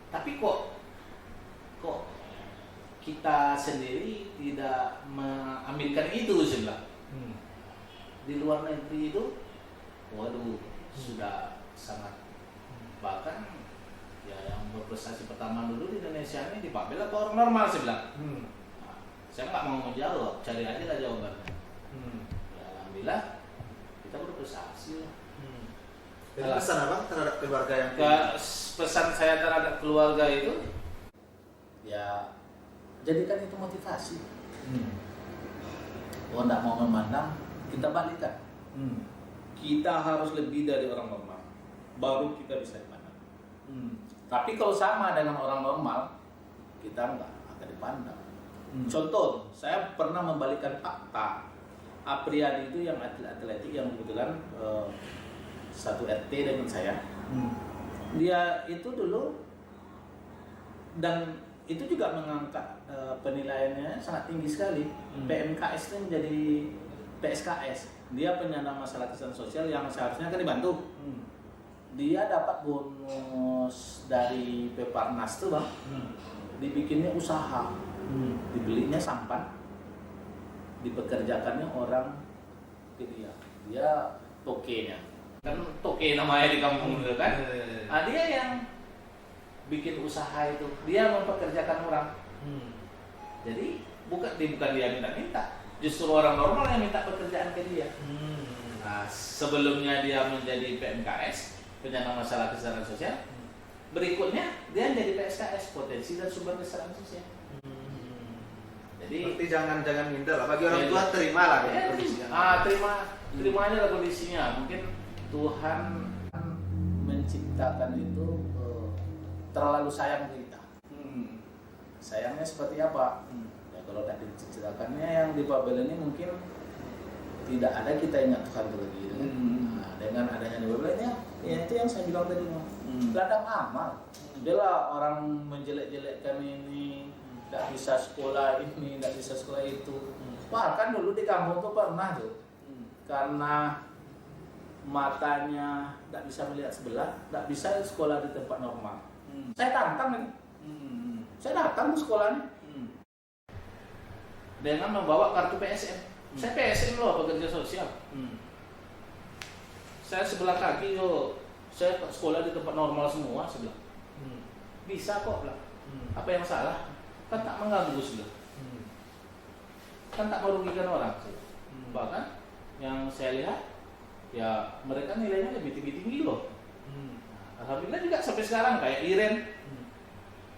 [SPEAKER 2] Tapi kok kita sendiri tidak mengambilkan itu sebelah. Di luar negeri itu, waduh, sudah sangat, bahkan ya yang berprestasi pertama dulu di Indonesia ini difabel atau orang normal sebelah. Nah, saya nggak mau menjawab, cari aja lah jawabannya. Ya, alhamdulillah kita berprestasi.
[SPEAKER 3] Jadi pesan apa terhadap keluarga yang
[SPEAKER 2] pesan saya terhadap keluarga itu, ya jadikan itu motivasi. Oh, nggak mau memandang, kita balikkan. Kita harus lebih dari orang normal, baru kita bisa dipandang. Tapi kalau sama dengan orang normal, kita nggak akan dipandang. Contoh, saya pernah membalikkan fakta. Apriyadi itu yang atletik yang kebetulan satu RT dengan saya. Dia itu dulu, dan itu juga mengangkat penilaiannya sangat tinggi sekali. PMKS itu menjadi PSKS. Dia penyandang masalah kesehatan sosial yang seharusnya kan dibantu. Dia dapat bonus dari Peparnas tuh Bang. Dibikinnya usaha, dibelinya sampan, dipekerjakannya orang dia tokenya kan, toke namanya di kampung itu kan. Dia yang bikin usaha itu, dia mempekerjakan orang. Jadi bukan dia minta-minta, justru orang normal yang minta pekerjaan ke dia. Nah, sebelumnya dia menjadi PMKS, penyandang masalah kesejahteraan sosial. Berikutnya dia jadi PSKS, potensi dan sumber kesejahteraan sosial. Jadi
[SPEAKER 3] berarti jangan minder lah, bagi orang tua terima lah kondisinya.
[SPEAKER 2] Terima aja lah kondisinya. Mungkin Tuhan menciptakan itu terlalu sayang kita. Sayangnya seperti apa? Ya, kalau tadi diciptakannya yang di Babel ini mungkin tidak ada kita ingat Tuhan terlebih. Nah, dengan adanya di Babel ini, ya itu yang saya bilang tadi, ladang amal. Adalah orang menjelek-jelekkan ini, tidak bisa sekolah ini, tidak bisa sekolah itu. Bahkan dulu di kampung tuh pernah tuh, karena matanya tidak bisa melihat sebelah, tidak bisa sekolah di tempat normal. Saya tantang nih. Saya datang ke sekolahnya dengan membawa kartu PSM. Saya PSM loh, pekerja sosial. Saya sebelah kaki yo, saya sekolah di tempat normal semua sebelah. Bisa kok lah. Apa yang salah? Kan tak mengganggu sebelah. Kan tak merugikan orang. Bahkan yang saya lihat, ya mereka nilainya lebih tinggi loh. Alhamdulillah juga sampai sekarang kayak Iren.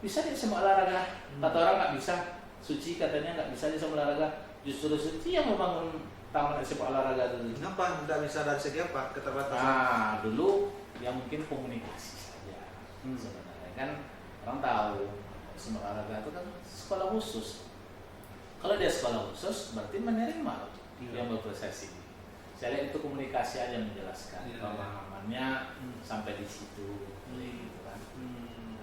[SPEAKER 2] Bisa dia sama olahraga. Kata orang nggak bisa. Suci katanya nggak bisa dia sama olahraga. Justru Suci yang membangun taman sepak olahraga dulu.
[SPEAKER 3] Kenapa nggak bisa dari segi apa keterbatasan?
[SPEAKER 2] Dulu ya mungkin komunikasi saja. Sebenarnya kan orang tahu sepak olahraga itu kan sekolah khusus. Kalau dia sekolah khusus berarti menerima yang berprestasi. Saya lihat itu komunikasi aja menjelaskan pemahamannya sampai di situ. Gitu kan.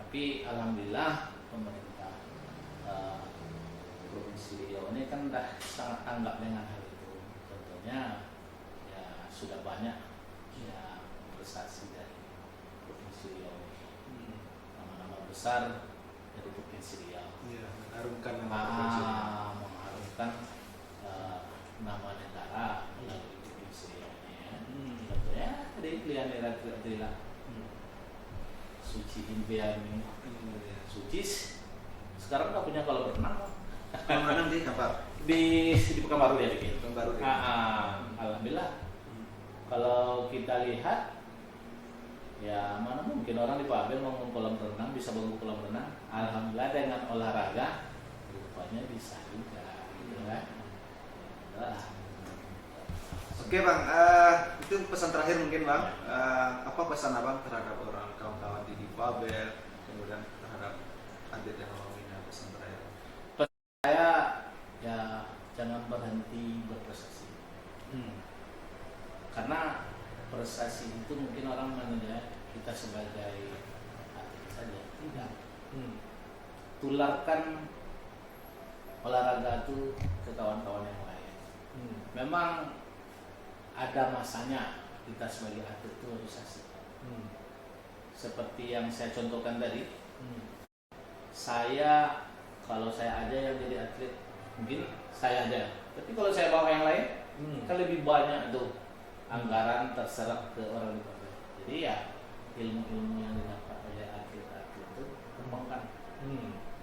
[SPEAKER 2] Tapi alhamdulillah pemerintah Provinsi Riau ini kan sudah sangat tanggap dengan hal itu. Contohnya ya sudah banyak ya prestasi dari Provinsi Riau ini. Nama-nama besar dari Provinsi Riau.
[SPEAKER 3] Iya, mengharumkan nama provinsi.
[SPEAKER 2] Mengharumkan nama negara melalui Provinsi Riau ini. Contohnya tadi Liane Radrila. Suci Impiani, Sucis sekarang nggak punya kolam renang.
[SPEAKER 3] Kolam renang di apa?
[SPEAKER 2] Di Pekanbaru ya bikin.
[SPEAKER 3] Pekanbaru.
[SPEAKER 2] Alhamdulillah. Kalau kita lihat, ya mana mungkin orang di Babel bangun kolam renang, bisa bangun kolam renang. Alhamdulillah dengan olahraga, rupanya bisa juga, gitu kan?
[SPEAKER 3] Oke bang, itu pesan terakhir mungkin bang. Apa pesan abang terhadap orang kawan-kawan di Babel, kemudian terhadap atlet yang mau ini, pesan terakhir?
[SPEAKER 2] Saya ya jangan berhenti berprestasi. Karena prestasi itu mungkin orang menilai kita sebagai atlet saja, tidak. Tularkan olahraga itu ke kawan-kawan yang lain. Memang ada masanya kita sebagai atlet itu harus asik. Seperti yang saya contohkan tadi, saya kalau saya aja yang jadi atlet, mungkin saya aja. Tapi kalau saya bawa yang lain, kan lebih banyak tuh anggaran terserap ke orang di bawah. Jadi ya ilmu-ilmu yang didapat oleh atlet-atlet itu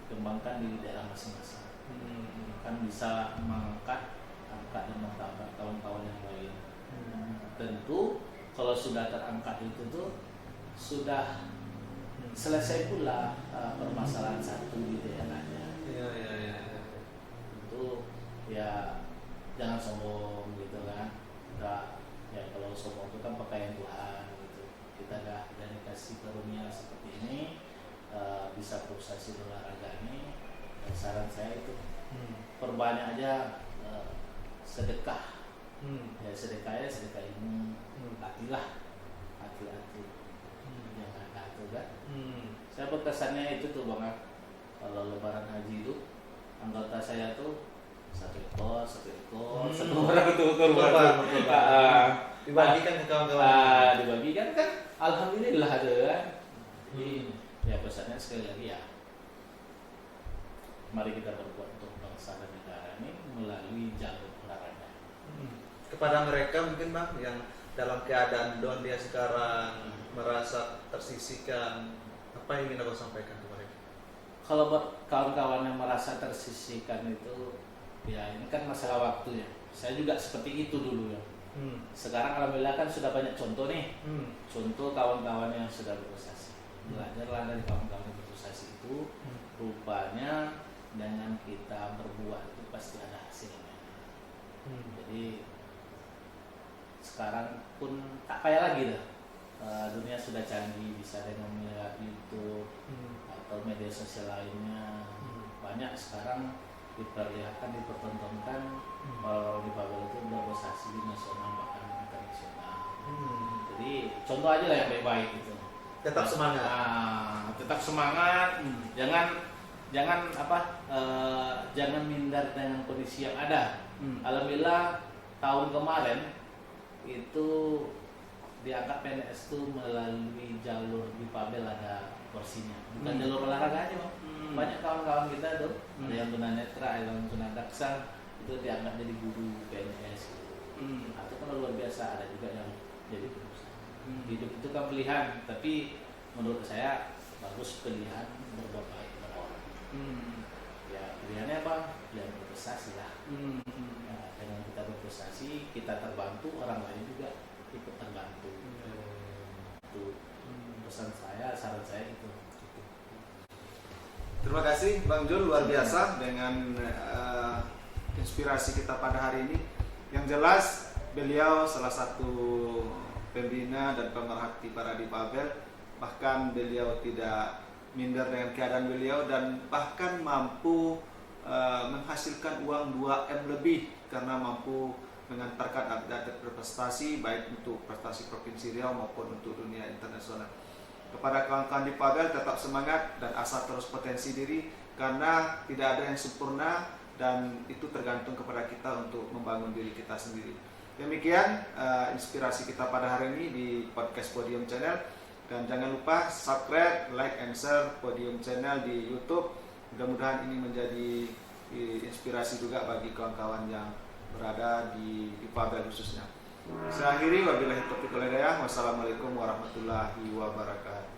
[SPEAKER 2] kembangkan di daerah masing-masing. Kan bisa mengangkat dan menambah kawan-kawan yang lain. Tentu kalau sudah terangkat itu tuh sudah selesai pula permasalahan satu di daerahnya. Tentu ya jangan sombong gitu kan. Ya kalau sombong itu kan pakaian Tuhan gitu. Kita dari kasih karunia seperti ini bisa prestasi olahraga ini. Dan saran saya itu perbanyak aja sedekah. Ya sedekahnya sedekah ilmu. Latihlah hati-hati yang ada tuh kan. Saya berkesannya itu tuh banget. Kalau lebaran haji itu anggota saya tuh satu ekor satu orang tuh korban.
[SPEAKER 3] Dibagikan ke kawan-kawan.
[SPEAKER 2] Dibagikan kan alhamdulillah ada kan. Ya pesannya sekali lagi ya, mari kita berbuat untuk bangsa dan negara ini melalui jalur
[SPEAKER 3] kepada mereka mungkin Bang yang dalam keadaan down dia sekarang merasa tersisihkan, apa yang ingin Abang sampaikan ke mereka?
[SPEAKER 2] Kalau buat kawan-kawan yang merasa tersisihkan itu, ya ini kan masalah waktu ya. Saya juga seperti itu dulu ya. Sekarang alhamdulillah kan sudah banyak contoh nih. Contoh kawan-kawan yang sudah berprestasi. Belajarlah dari kawan-kawan yang berprestasi itu. Rupanya dengan kita berbuat itu pasti ada hasilnya. Jadi sekarang pun tak payah lagi dah. Dunia sudah canggih, bisa dengan melihat YouTube atau media sosial lainnya. Banyak sekarang diperlihatkan, dipertontonkan kalau di Babel itu berprestasi di nasional bahkan internasional. Jadi contoh aja lah yang baik-baik itu.
[SPEAKER 3] Tetap semangat.
[SPEAKER 2] Tetap semangat. Jangan minder dengan kondisi yang ada. Alhamdulillah tahun kemarin itu diangkat PNS itu melalui jalur di Babel ada porsinya, bukan jalur olahraga aja Bang. Banyak kawan-kawan kita tuh, ada yang tunanetra, ada yang tunadaksa, itu diangkat jadi guru PNS gitu. Atau kalau luar biasa ada juga yang jadi pengusaha. Hidup itu kan pilihan, tapi menurut saya bagus pilihan berbuat baik kepada orang. Ya pilihannya apa? Pilihan berprestasi lah. Ya, dengan kita berprestasi, kita terbantu, orang lain juga ikut terbantu. Itu pesan saya, saran saya itu.
[SPEAKER 1] Terima kasih Bang Jul, luar biasa dengan inspirasi kita pada hari ini. Yang jelas beliau salah satu pembina dan pemerhati para difabel, bahkan beliau tidak minder dengan keadaan beliau dan bahkan mampu menghasilkan uang 2M lebih karena mampu mengantarkan atlet berprestasi baik untuk prestasi Provinsi Riau maupun untuk dunia internasional. Kepada kawan-kawan difabel tetap semangat dan asah terus potensi diri karena tidak ada yang sempurna dan itu tergantung kepada kita untuk membangun diri kita sendiri. Demikian inspirasi kita pada hari ini di podcast Podium Channel, dan jangan lupa subscribe, like, and share Podium Channel di YouTube. Mudah-mudahan ini menjadi inspirasi juga bagi kawan-kawan yang berada di difabel khususnya. Saya akhiri, wabillahi taufiq wal hidayah. Wassalamualaikum warahmatullahi wabarakatuh.